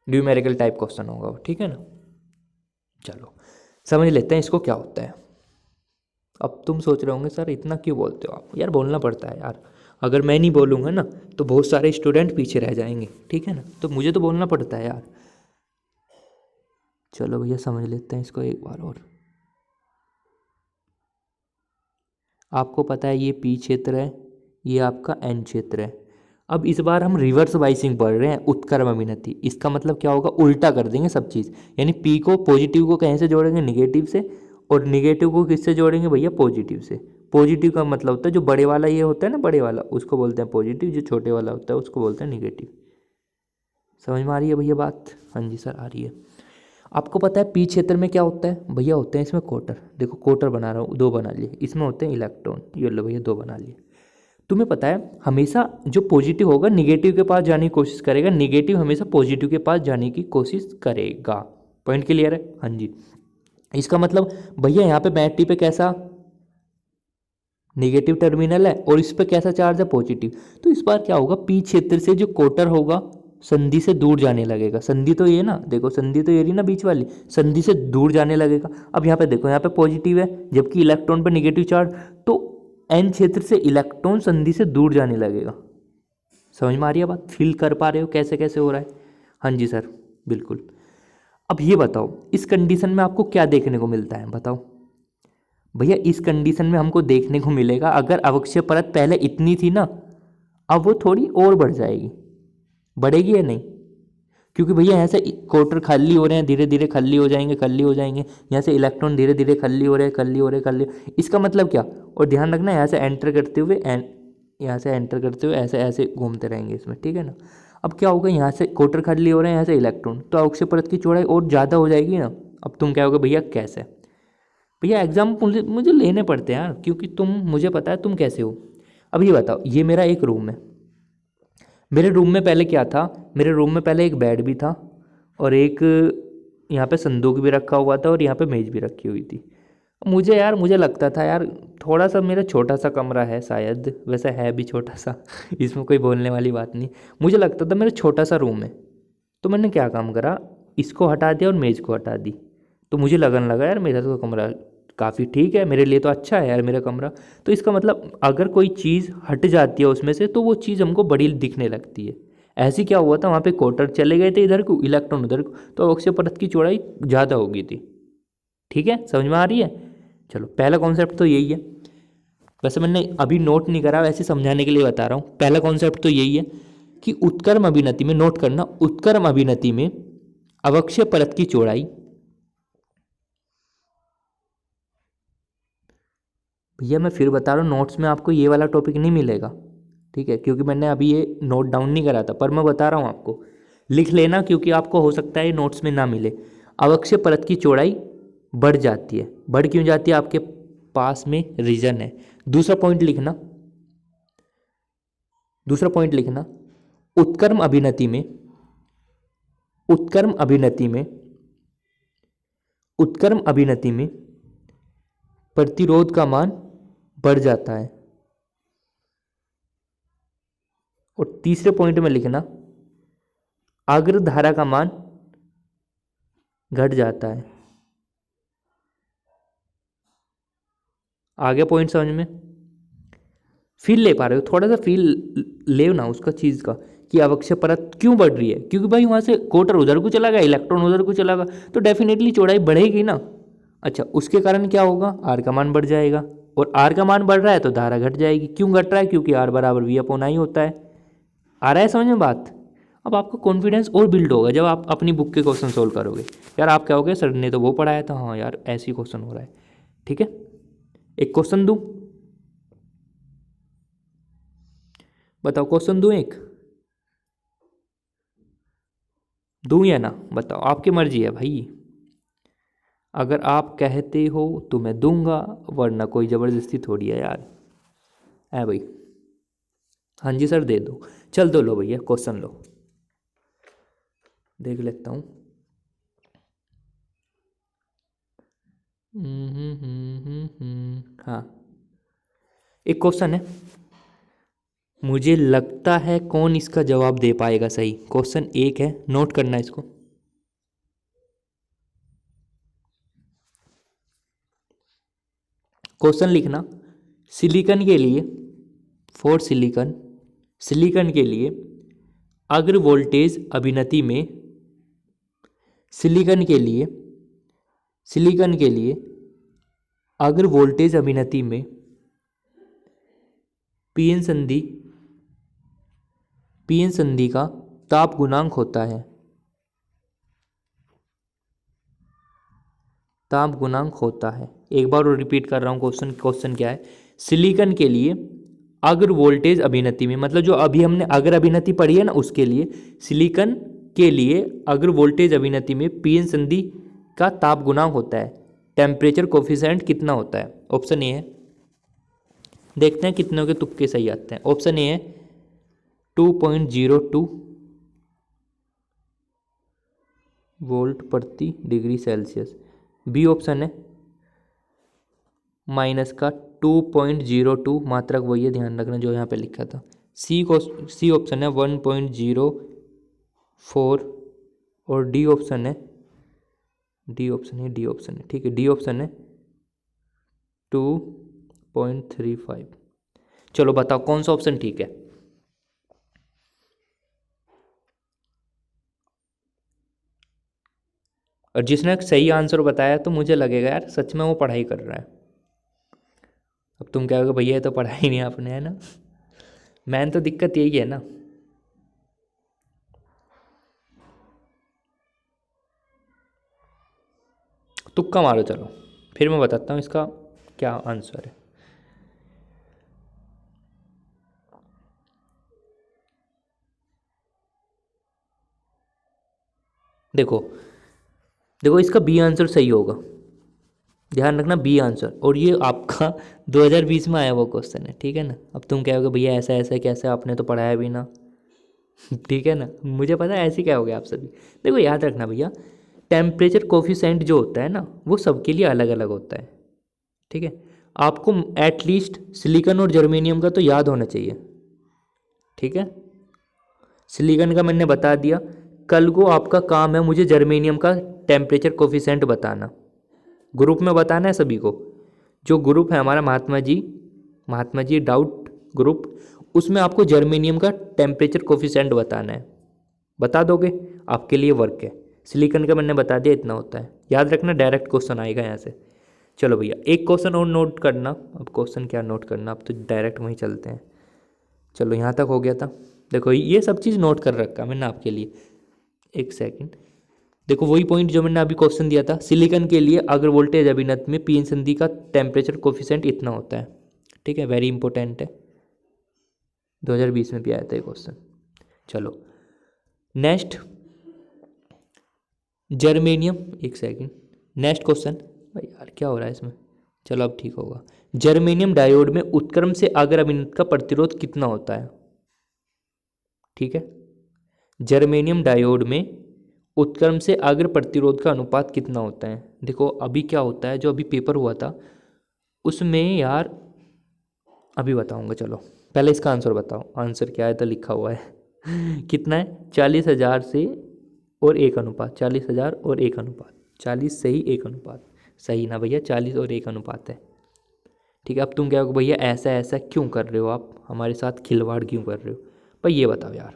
न्यूमेरिकल टाइप क्वेश्चन होगा वो, ठीक है ना। चलो समझ लेते हैं इसको क्या होता है। अब तुम सोच रहे होंगे सर इतना क्यों बोलते हो आप, यार बोलना पड़ता है यार, अगर मैं नहीं बोलूँगा ना तो बहुत सारे स्टूडेंट पीछे रह जाएंगे, ठीक है ना, तो मुझे तो बोलना पड़ता है यार। चलो भैया समझ लेते हैं इसको एक बार और। आपको पता है ये पी क्षेत्र है, ये आपका एन क्षेत्र है। अब इस बार हम रिवर्स बाइसिंग पढ़ रहे हैं, उत्क्रम अभिनति। इसका मतलब क्या होगा, उल्टा कर देंगे सब चीज़, यानी पी को पॉजिटिव को कहीं से जोड़ेंगे, निगेटिव से, और निगेटिव को किससे जोड़ेंगे भैया, पॉजिटिव से। पॉजिटिव का मतलब होता है जो बड़े वाला ये होता है ना, बड़े वाला उसको बोलते हैं पॉजिटिव, जो छोटे वाला होता है उसको बोलते हैं निगेटिव। समझ में आ रही है भैया बात, हाँ जी सर आ रही है। आपको पता है पी क्षेत्र में क्या होता है भैया, होते हैं इसमें क्वार्टर, देखो क्वार्टर बना रहा हूँ, 2 बना लिए, इसमें होते हैं इलेक्ट्रॉन, ये लो भैया 2 बना लिए। तुम्हें पता है हमेशा जो पॉजिटिव होगा निगेटिव के पास जाने की कोशिश करेगा, निगेटिव हमेशा पॉजिटिव के पास जाने की कोशिश करेगा। पॉइंट क्लियर है, हाँ जी। इसका मतलब भैया यहाँ पे बैटरी पे कैसा निगेटिव टर्मिनल है और इस पे कैसा चार्ज है, पॉजिटिव, तो इस बार क्या होगा, पी क्षेत्र से जो क्वार्टर होगा संधि से दूर जाने लगेगा। संधि तो ये ना, देखो संधि तो ये रही ना बीच वाली, संधि से दूर जाने लगेगा। अब यहाँ पे देखो, यहाँ पे पॉजिटिव है जबकि इलेक्ट्रॉन पे निगेटिव चार्ज, तो एन क्षेत्र से इलेक्ट्रॉन संधि से दूर जाने लगेगा। समझ में आ रही है बात, फील कर पा रहे हो कैसे कैसे हो रहा है, हाँ जी सर बिल्कुल। अब ये बताओ इस कंडीशन में आपको क्या देखने को मिलता है, बताओ भैया। इस कंडीशन में हमको देखने को मिलेगा, अगर अवक्षय परत पहले इतनी थी ना, अब वो थोड़ी और बढ़ जाएगी, बढ़ेगी या नहीं, क्योंकि भैया यहाँ से क्वार्टर खाली हो रहे हैं, धीरे धीरे खाली हो जाएंगे, खाली हो जाएंगे। यहाँ से इलेक्ट्रॉन धीरे धीरे खाली हो रहे हैं, खाली हो रहे हैं, खाली। इसका मतलब क्या, और ध्यान रखना यहाँ से एंटर करते हुए यहाँ से एंटर करते हुए ऐसे ऐसे घूमते रहेंगे इसमें, ठीक है ना। अब क्या होगा, यहाँ से क्वार्टर खाली हो रहे हैं, यहाँ से इलेक्ट्रॉन, तो अक्षीय परत की चौड़ाई और ज़्यादा हो जाएगी ना। अब तुम क्या होगा भैया, कैसे। भैया एग्जाम मुझे लेने पड़ते हैं यार, क्योंकि मुझे पता है तुम कैसे हो। अब ये बताओ, ये मेरा एक रूम है, मेरे रूम में पहले क्या था, मेरे रूम में पहले एक बेड भी था और एक यहाँ पे संदूक भी रखा हुआ था और यहाँ पे मेज़ भी रखी हुई थी। मुझे लगता था यार थोड़ा सा मेरा छोटा सा कमरा है शायद, वैसे है भी छोटा सा इसमें कोई बोलने वाली बात नहीं। मुझे लगता था मेरा छोटा सा रूम है, तो मैंने क्या काम करा, इसको हटा दिया और मेज़ को हटा दी। तो मुझे लगन लगा यार मेरा तो कमरा काफ़ी ठीक है, मेरे लिए तो अच्छा है यार मेरा कमरा। तो इसका मतलब अगर कोई चीज़ हट जाती है उसमें से तो वो चीज़ हमको बड़ी दिखने लगती है। ऐसे क्या हुआ था, वहाँ पे क्वार्टर चले गए थे इधर को, इलेक्ट्रॉन उधर को, तो अक्षीय परत की चौड़ाई ज़्यादा हो गई थी। ठीक है, समझ में आ रही है। चलो पहला कॉन्सेप्ट तो यही है, वैसे मैंने अभी नोट नहीं करा, वैसे समझाने के लिए बता रहा हूँ। पहला कॉन्सेप्ट तो यही है कि उत्क्रम अभिनति में, नोट करना, उत्क्रम अभिनति में अवक्षय परत की चौड़ाई, भैया मैं फिर बता रहा हूँ नोट्स में आपको ये वाला टॉपिक नहीं मिलेगा, ठीक है, क्योंकि मैंने अभी ये नोट डाउन नहीं करा था, पर मैं बता रहा हूँ आपको, लिख लेना, क्योंकि आपको हो सकता है ये नोट्स में ना मिले। अवक्षय परत की चौड़ाई बढ़ जाती है, बढ़ क्यों जाती है, आपके पास में रीजन है। दूसरा पॉइंट लिखना, दूसरा पॉइंट लिखना, उत्क्रम अभिनति में, उत्क्रम अभिनति में, उत्क्रम अभिनति में प्रतिरोध का मान बढ़ जाता है। और तीसरे पॉइंट में लिखना, अग्र धारा का मान घट जाता है। आगे पॉइंट समझ में, फील ले पा रहे हो, थोड़ा सा फील ले ना उसका चीज़ का, कि अवक्षय परत क्यों बढ़ रही है, क्योंकि भाई वहाँ से क्वार्टर उधर को चला गया, इलेक्ट्रॉन उधर को चला गया, तो डेफिनेटली चौड़ाई बढ़ेगी ना। अच्छा, उसके कारण क्या होगा, आर का मान बढ़ जाएगा, और आर का मान बढ़ रहा है तो धारा घट जाएगी। क्यों घट रहा है, क्योंकि आर बराबर वी अपॉन आई होता है। आ रहा है समझ में बात। अब आपका कॉन्फिडेंस और बिल्ड होगा जब आप अपनी बुक के क्वेश्चन सोल्व करोगे। यार आप क्या होगे, सर ने तो वो पढ़ाया था, हाँ यार ऐसे ही क्वेश्चन हो रहा है। ठीक है, एक क्वेश्चन दूँ, बताओ क्वेश्चन दूँ, एक दूँ या ना, बताओ, आपकी मर्जी है भाई। अगर आप कहते हो तो मैं दूंगा, वरना कोई ज़बरदस्ती थोड़ी है यार, है भाई। हाँ जी सर दे दो, चल दो, लो भैया क्वेश्चन लो, देख लेता हूँ। हाँ, एक क्वेश्चन है, मुझे लगता है कौन इसका जवाब दे पाएगा सही। क्वेश्चन एक है, नोट करना इसको। क्वेश्चन लिखना, सिलिकॉन के लिए, फॉर सिलिकॉन, सिलिकॉन के लिए अग्र वोल्टेज अभिनति में, सिलिकॉन के लिए, सिलिकॉन के लिए अग्र वोल्टेज अभिनति में पीएन संधि, पीएन संधि का ताप गुणांक होता है, ताप गुणांक होता है। एक बार और रिपीट कर रहा हूँ क्वेश्चन, क्वेश्चन क्या है, सिलिकॉन के लिए अग्र वोल्टेज अभिनति में, मतलब जो अभी हमने अग्र अभिनति पढ़ी है ना, उसके लिए, सिलिकॉन के लिए अग्र वोल्टेज अभिनति में पीएन संधि का ताप गुणांक होता है, टेम्परेचर कोफिशिएंट कितना होता है। ऑप्शन ए है, देखते हैं कितनों के तुक्के सही आते हैं। ऑप्शन ए है 2.02 वोल्ट प्रति डिग्री सेल्सियस। बी ऑप्शन है माइनस का 2.02, मात्रक वही है, ध्यान रखना जो यहाँ पे लिखा था। सी ऑप्शन है 1.04, और डी ऑप्शन है, डी ऑप्शन है, डी ऑप्शन है, ठीक है, डी ऑप्शन है 2.35। चलो बताओ कौन सा ऑप्शन ठीक है। और जिसने सही आंसर बताया तो मुझे लगेगा यार सच में वो पढ़ाई कर रहा है। अब तुम क्या होगा, भैया ये तो पढ़ाई नहीं आपने, है ना। मैन तो दिक्कत यही है ना। तुक्का मारो चलो, फिर मैं बताता हूँ इसका क्या आंसर है। देखो देखो, इसका बी आंसर सही होगा, ध्यान रखना बी आंसर। और ये आपका 2020 में आया वो क्वेश्चन है, ठीक है ना। अब तुम कहोगे भैया ऐसा ऐसा कैसे, आपने तो पढ़ाया भी ना। ठीक है ना, मुझे पता है ऐसे क्या हो गया आप सभी। देखो याद रखना भैया, टेम्परेचर कोफिशेंट जो होता है ना वो सबके लिए अलग अलग होता है, ठीक है। आपको एटलीस्ट सिलिकॉन और जर्मेनियम का तो याद होना चाहिए, ठीक है। सिलिकॉन का मैंने बता दिया। कल को आपका काम है मुझे जर्मेनियम का टेम्परेचर कोफिशेंट बताना, ग्रुप में बताना है सभी को। जो ग्रुप है हमारा महात्मा जी डाउट ग्रुप, उसमें आपको जर्मेनियम का टेम्परेचर कोफिशेंट बताना है। बता दोगे, आपके लिए वर्क है। सिलिकॉन का मैंने बता दिया इतना होता है, याद रखना डायरेक्ट क्वेश्चन आएगा यहाँ से। चलो भैया एक क्वेश्चन और नोट करना। अब क्वेश्चन क्या नोट करना, अब तो डायरेक्ट वहीं चलते हैं। चलो यहाँ तक हो गया था। देखो ये सब चीज़ नोट कर रखा मैंने आपके लिए। एक सेकंड, देखो वही पॉइंट जो मैंने अभी क्वेश्चन दिया था, सिलिकॉन के लिए अगर वोल्टेज अभिनत में पी एन संधि का टेम्परेचर कोफिशिएंट इतना होता है, ठीक है। वेरी इंपॉर्टेंट है, 2020 में भी आया था ये क्वेश्चन। चलो नेक्स्ट जर्मेनियम, एक सेकंड, नेक्स्ट क्वेश्चन। भाई यार क्या हो रहा है इसमें, चलो अब ठीक होगा। जर्मेनियम डायोड में उत्क्रम से अग्र अभिनत का प्रतिरोध कितना होता है, ठीक है। जर्मेनियम डायोड में उत्क्रम से अग्र प्रतिरोध का अनुपात कितना होता है। देखो अभी क्या होता है, जो अभी पेपर हुआ था उसमें यार, अभी बताऊंगा। चलो पहले इसका आंसर बताओ, आंसर क्या है तो लिखा हुआ है। कितना है, 40,000 से और 1 अनुपात, 40,000 और 1 अनुपात, 40 सही 1 अनुपात सही ना भैया, 40 और 1 अनुपात है, ठीक है। अब तुम क्या हो भैया ऐसा ऐसा क्यों कर रहे हो, आप हमारे साथ खिलवाड़ क्यों कर रहे हो भाई, ये बताओ यार।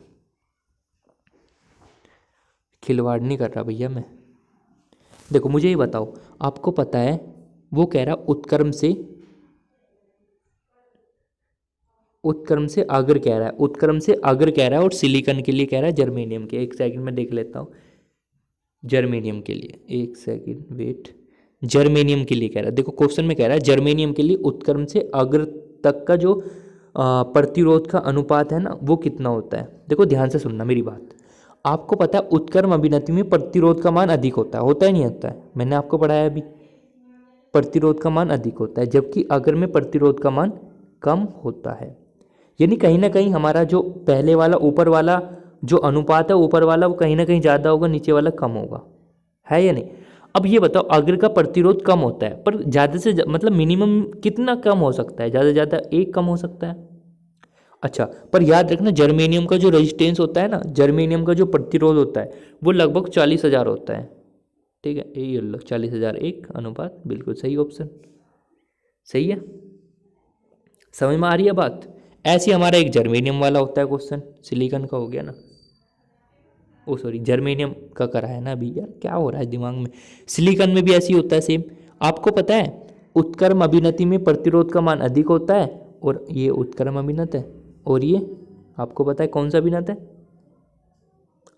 खिलवाड़ नहीं कर रहा भैया मैं। देखो मुझे ये बताओ, आपको पता है वो कह रहा उत्क्रम से अग्र कह रहा है, उत्क्रम से अग्र कह रहा है, और सिलिकॉन के लिए कह रहा है जर्मेनियम के। एक सेकंड में देख लेता हूँ जर्मेनियम के लिए, एक सेकंड वेट। जर्मेनियम के लिए कह रहा है, देखो क्वेश्चन में कह रहा है जर्मेनियम के लिए उत्क्रम से अग्र तक का जो प्रतिरोध का अनुपात है ना वो कितना होता है। देखो ध्यान से सुनना मेरी बात, आपको पता है उत्क्रम अभिनति में प्रतिरोध का मान अधिक होता है नहीं होता है, मैंने आपको पढ़ाया अभी। प्रतिरोध का मान अधिक होता है, जबकि अग्र में प्रतिरोध का मान कम होता है। यानी कहीं ना कहीं हमारा जो पहले वाला ऊपर वाला जो अनुपात है, ऊपर वाला वो कहीं ना कहीं ज़्यादा होगा, नीचे वाला कम होगा, है या नहीं। अब ये बताओ अग्र का प्रतिरोध कम होता है, पर ज़्यादा से मतलब मिनिमम कितना कम हो सकता है, ज़्यादा से ज़्यादा 1 कम हो सकता है। अच्छा, पर याद रखना जर्मेनियम का जो रेजिस्टेंस होता है ना, जर्मेनियम का जो प्रतिरोध होता है वो लगभग 40,000 होता है, ठीक है। ये लो 40,000 1 अनुपात, बिल्कुल सही ऑप्शन, सही है। समझ में आ रही है बात। ऐसे हमारा एक जर्मेनियम वाला होता है क्वेश्चन, सिलिकॉन का हो गया ना, ओ सॉरी जर्मेनियम का करा है ना अभी, यार क्या हो रहा है दिमाग में। सिलिकॉन में भी ऐसे ही होता है सेम। आपको पता है उत्क्रम अभिनति में प्रतिरोध का मान अधिक होता है, और ये उत्क्रम अभिनत है, और ये आपको पता है कौन सा अभिनत है,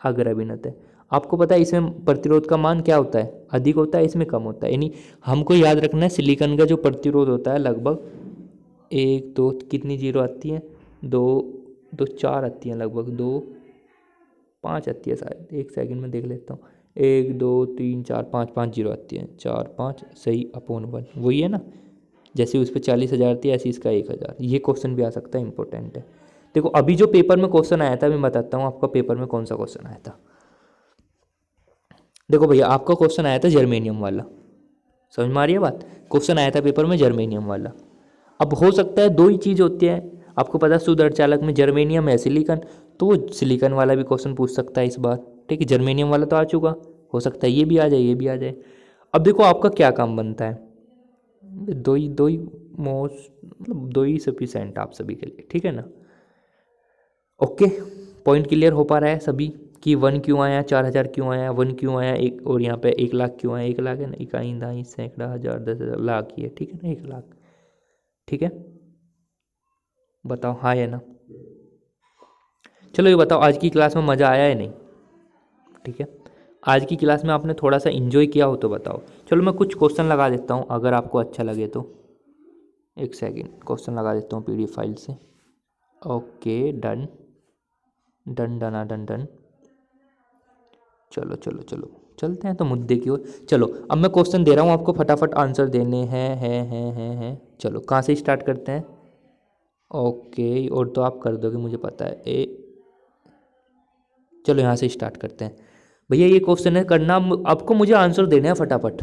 अग्र अभिनत है। आपको पता है इसमें प्रतिरोध का मान क्या होता है, अधिक होता है, इसमें कम होता है। यानी हमको याद रखना है सिलिकॉन का जो प्रतिरोध होता है लगभग 1 2 कितनी जीरो आती है, 2 2 4 आती हैं, लगभग 2 5 आती है शायद, एक सेकंड में देख लेता हूँ। 1 2 3 4 5 5 जीरो आती है, 4 5 सही अपॉन 1 वही है ना। जैसे उस पर 40,000 थी ऐसे इसका 1,000। ये क्वेश्चन भी आ सकता है, इंपॉर्टेंट है। देखो अभी जो पेपर में क्वेश्चन आया था मैं बताता हूँ आपका पेपर में कौन सा क्वेश्चन आया था। देखो भैया आपका क्वेश्चन आया था जर्मेनियम वाला, समझ में आ रही है बात। क्वेश्चन आया था पेपर में जर्मेनियम वाला। अब हो सकता है 2 ही चीज़ होती है, आपको पता है शुद्ध अर्धचालक में जर्मेनियम है सिलिकॉन, तो वो सिलिकॉन वाला भी क्वेश्चन पूछ सकता है इस बार, ठीक है। जर्मेनियम वाला तो आ चुका, हो सकता है ये भी आ जाए, ये भी आ जाए। अब देखो आपका क्या काम बनता है, दो ही मोस्ट मतलब 2 ही सफिशेंट आप सभी के लिए, ठीक है ना। ओके, पॉइंट क्लियर हो पा रहा है सभी कि 1 क्यों आया, 4,000 क्यों आया, 1 क्यों आया, एक और यहाँ पे 1,00,000 क्यों आया। 1,00,000 है ना, इकाई दाई सैकड़ा हज़ार 10,000 लाख ही है, ठीक है ना, 1,00,000, ठीक है। बताओ हाँ या ना। चलो ये बताओ, आज की क्लास में मज़ा आया है नहीं? ठीक है, आज की क्लास में आपने थोड़ा सा इन्जॉय किया हो तो बताओ। चलो मैं कुछ क्वेश्चन लगा देता हूँ, अगर आपको अच्छा लगे तो। एक सेकेंड, क्वेश्चन लगा देता हूँ PDF फाइल से। Okay, done done done done done. चलो चलो चलो, चलते हैं तो मुद्दे की ओर। चलो अब मैं क्वेश्चन दे रहा हूँ आपको, फटाफट आंसर देने हैं। चलो कहाँ से स्टार्ट करते हैं? ओके, और तो आप कर दोगे मुझे पता है। चलो यहाँ से स्टार्ट करते हैं। भैया ये क्वेश्चन है करना, आपको मुझे आंसर देना है फटाफट।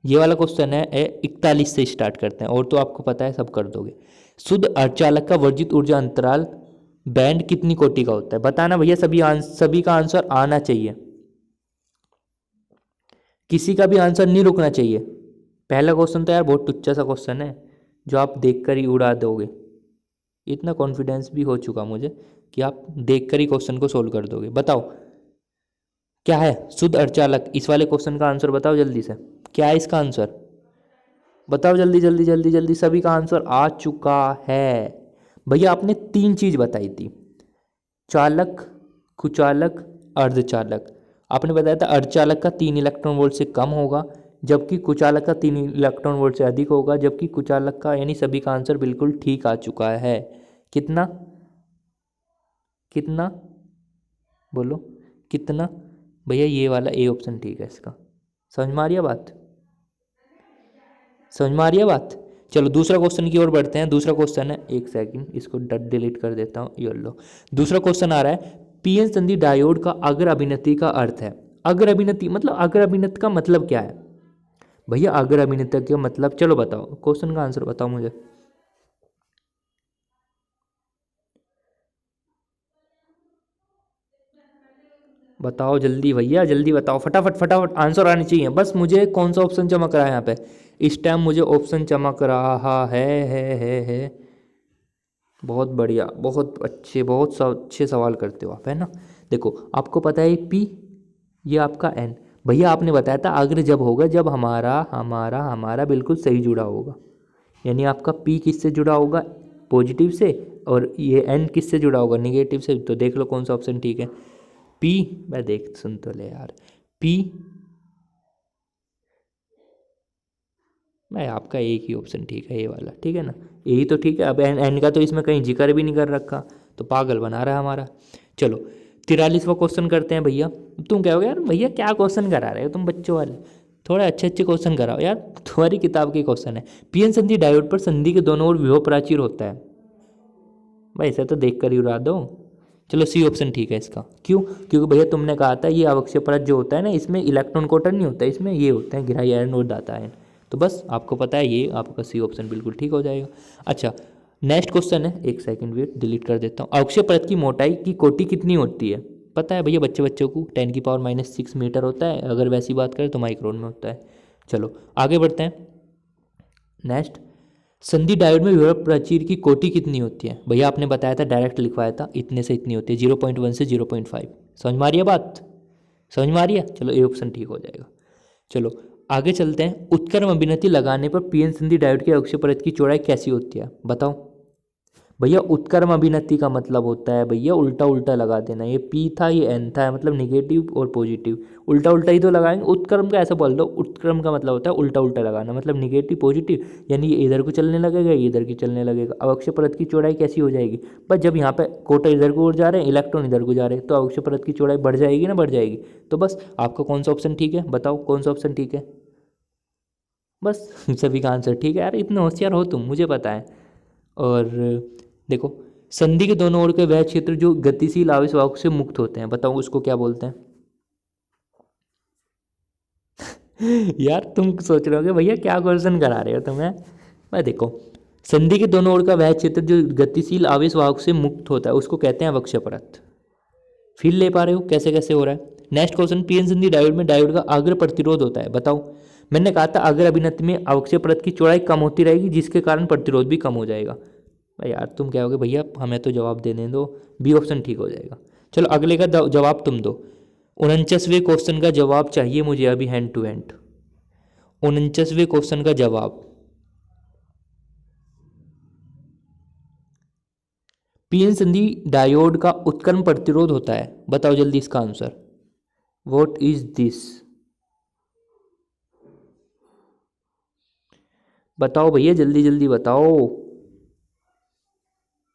ये वाला क्वेश्चन है 41 से स्टार्ट करते हैं, और तो आपको पता है सब कर दोगे। शुद्ध अर्धचालक का वर्जित ऊर्जा अंतराल बैंड कितनी कोटि का होता है? बताना भैया, सभी का आंसर आना चाहिए, किसी का भी आंसर नहीं रुकना चाहिए। पहला क्वेश्चन तो यार बहुत टुच्चा सा क्वेश्चन है, जो आप देखकर ही उड़ा दोगे। इतना कॉन्फिडेंस भी हो चुका मुझे कि आप देखकर ही क्वेश्चन को सोल्व कर दोगे। बताओ क्या है शुद्ध अर्धचालक? इस वाले क्वेश्चन का आंसर बताओ जल्दी से, क्या है इसका आंसर? बताओ जल्दी जल्दी जल्दी जल्दी, सभी का आंसर आ चुका है। भैया आपने 3 चीज बताई थी, चालक, कुचालक, अर्धचालक। आपने बताया था अर्धचालक का 3 इलेक्ट्रॉन वोल्ट से कम होगा, जबकि कुचालक का 3 इलेक्ट्रॉन वोल्ट से अधिक होगा, जबकि कुचालक का, यानी सभी का आंसर बिल्कुल ठीक आ चुका है। कितना कितना बोलो, कितना? भैया ये वाला ए ऑप्शन ठीक है इसका। समझ में आ रही है बात? समझ में आ रही है बात? चलो दूसरा क्वेश्चन की ओर बढ़ते हैं। दूसरा क्वेश्चन है, एक सेकंड इसको डिलीट कर देता हूँ, ये लो। दूसरा क्वेश्चन आ रहा है, पीएन संधि डायोड का अग्र अभिनति का अर्थ है। अग्र अभिनति मतलब, अग्र अभिनति का मतलब क्या है भैया? अग्र अभिनति का मतलब, चलो बताओ, क्वेश्चन का आंसर बताओ मुझे। बताओ जल्दी भैया, जल्दी बताओ, फटाफट फटाफट आंसर आने चाहिए बस। मुझे कौन सा ऑप्शन चमक रहा है यहाँ पे? इस टाइम मुझे ऑप्शन चमक रहा है। बहुत बढ़िया, बहुत अच्छे, अच्छे सवाल करते हो आप, है ना। देखो आपको पता है पी, ये आपका एन। भैया आपने बताया था अग्र जब होगा जब हमारा हमारा हमारा बिल्कुल सही जुड़ा होगा, यानी आपका पी किससे जुड़ा होगा? पॉजिटिव से, और ये एन किससे जुड़ा होगा? निगेटिव से। तो देख लो कौन सा ऑप्शन ठीक है। पी, मैं देख सुन तो ले यार, पी, मैं आपका एक ही ऑप्शन ठीक है, ये वाला ठीक है ना, यही तो ठीक है। अब एन एन का तो इसमें कहीं जिक्र भी नहीं कर रखा, तो पागल बना रहा है हमारा। चलो 43वां क्वेश्चन करते हैं भैया। तुम कहोगे यार भैया क्या क्वेश्चन करा रहे हो तुम बच्चों वाले, थोड़े अच्छे अच्छे क्वेश्चन कराओ यार, तुम्हारी किताब के क्वेश्चन है। पीएन संधि डायोड पर संधि के दोनों ओर विभव प्राचीर होता है। भाई इसे तो देख कर ही उड़ा दो। चलो सी ऑप्शन ठीक है इसका। क्यों? क्योंकि भैया तुमने कहा था ये अवक्षय परत जो होता है ना, इसमें इलेक्ट्रॉन कोटर नहीं होता, इसमें ये होते हैं ग्राही आयन और दाता आयन। तो बस आपको पता है, ये आपका सी ऑप्शन बिल्कुल ठीक हो जाएगा। अच्छा नेक्स्ट क्वेश्चन है, एक सेकंड वेट, डिलीट कर देता हूँ। अवक्षय परत की मोटाई की कोटि कितनी होती है? पता है भैया बच्चों को 10⁻⁻6 मीटर होता है, अगर वैसी बात करें तो माइक्रोन में होता है। चलो आगे बढ़ते हैं। नेक्स्ट, संधि डायोड में विभव प्राचीर की कोटि कितनी होती है? भैया आपने बताया था, डायरेक्ट लिखवाया था, इतने से इतनी होती है, 0.1 से 0.5। समझ में आ रही है बात? समझ में आ रही है? चलो ये ऑप्शन ठीक हो जाएगा। चलो आगे चलते हैं। उत्क्रम अभिनति लगाने पर पीएन संधि डायोड की अक्षीय परत की चौड़ाई कैसी होती है? बताओ भैया। उत्क्रम अभिनति का मतलब होता है भैया उल्टा उल्टा लगा देना। ये पी था, ये एन था, मतलब निगेटिव और पॉजिटिव, उल्टा उल्टा ही तो लगाएंगे। उत्क्रम का ऐसा बोल दो, उत्क्रम का मतलब होता है उल्टा उल्टा लगाना, मतलब निगेटिव पॉजिटिव, यानी ये इधर को चलने लगेगा, ये इधर की चलने लगेगा। अब अक्षीय परत की चौड़ाई कैसी हो जाएगी? बस जब यहाँ पे कोटर इधर को उड़ जा रहे हैं, इलेक्ट्रॉन इधर को जा रहे हैं, तो अक्षीय परत की चौड़ाई बढ़ जाएगी ना, बढ़ जाएगी। तो बस आपका कौन सा ऑप्शन ठीक है? बताओ कौन सा ऑप्शन ठीक है? बस सभी का आंसर ठीक है यार, इतने होशियार हो तुम, मुझे पता है। और देखो, संधि के दोनों ओर के वह क्षेत्र जो गतिशील आवेश वाहक से मुक्त होते हैं, बताओ उसको क्या बोलते हैं? यार तुम सोच रहे होगे भैया क्या क्वेश्चन करा रहे हो तुम्हें। मैं देखो, संधि के दोनों ओर का वह क्षेत्र जो गतिशील आवेश वाहक से मुक्त होता है उसको कहते हैं अवक्षय परत। फील ले पा रहे हो कैसे कैसे हो रहा है? नेक्स्ट क्वेश्चन, पीएन संधि डायोड में डायोड का अग्र प्रतिरोध होता है, बताओ। मैंने कहा था अग्र अभिनति में अवक्षय परत की चौड़ाई कम होती रहेगी, जिसके कारण प्रतिरोध भी कम हो जाएगा। भाई यार तुम क्या होगे भैया, हमें तो जवाब देने दो, बी ऑप्शन ठीक हो जाएगा। चलो अगले का जवाब तुम दो। 49वें क्वेश्चन का जवाब चाहिए मुझे अभी, हैंड टू हैंड। 49वें क्वेश्चन का जवाब, पीएन संधि डायोड का उत्क्रमण प्रतिरोध होता है, बताओ जल्दी इसका आंसर। व्हाट इज दिस, बताओ भैया जल्दी जल्दी बताओ।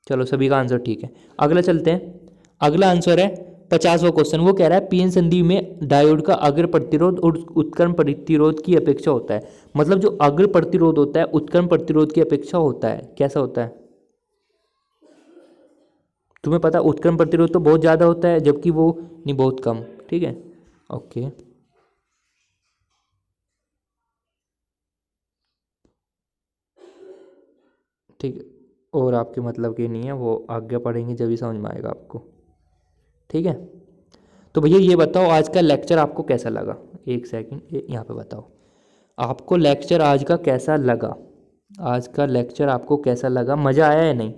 चलो सभी का आंसर ठीक है। अगला चलते हैं। अगला आंसर है 50वां क्वेश्चन। वो कह रहा है पीएन संधि में डायोड का अग्र प्रतिरोध और उत्क्रमण प्रतिरोध की अपेक्षा होता है। मतलब जो अग्र प्रतिरोध होता है उत्क्रमण प्रतिरोध की अपेक्षा होता है। कैसा होता है तुम्हें पता है? उत्क्रमण प्रतिरोध तो बहुत ज़्यादा होता है जबकि वो नहीं, बहुत कम। ठीक है, ओके। ठीक है, और आपके मतलब की नहीं है, वो आगे पढ़ेंगे जब ही समझ में आएगा आपको। ठीक है, तो भैया ये बताओ आज का लेक्चर आपको कैसा लगा। एक सेकंड यहाँ पे बताओ, आपको लेक्चर आज का कैसा लगा। आज का लेक्चर आपको कैसा लगा, मज़ा आया या नहीं?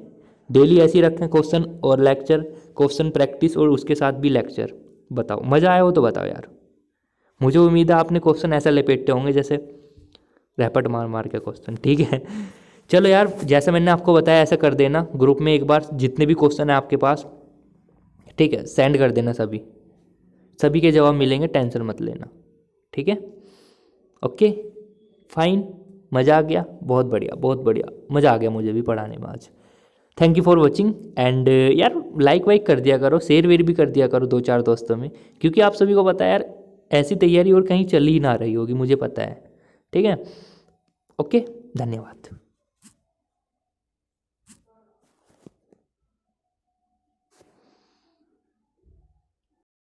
डेली ऐसे ही रखें क्वेश्चन और लेक्चर, क्वेश्चन प्रैक्टिस और उसके साथ भी लेक्चर। बताओ मज़ा आया हो तो बताओ यार। मुझे उम्मीद है आपने क्वेश्चन ऐसा लपेटते होंगे जैसे रैपट मार मार के क्वेश्चन। ठीक है, चलो यार जैसे मैंने आपको बताया ऐसा कर देना, ग्रुप में एक बार जितने भी क्वेश्चन है आपके पास, ठीक है, सेंड कर देना। सभी सभी के जवाब मिलेंगे, टेंशन मत लेना। ठीक है, ओके फाइन। मज़ा आ गया, बहुत बढ़िया बहुत बढ़िया, मज़ा आ गया मुझे भी पढ़ाने में आज। Thank you for watching and यार लाइक वाइक कर दिया करो, शेयर वेयर भी कर दिया करो 2-4 दोस्तों में, क्योंकि आप सभी को पता है यार ऐसी तैयारी और कहीं चल ही ना रही होगी, मुझे पता है। ठीक है, ओके, धन्यवाद।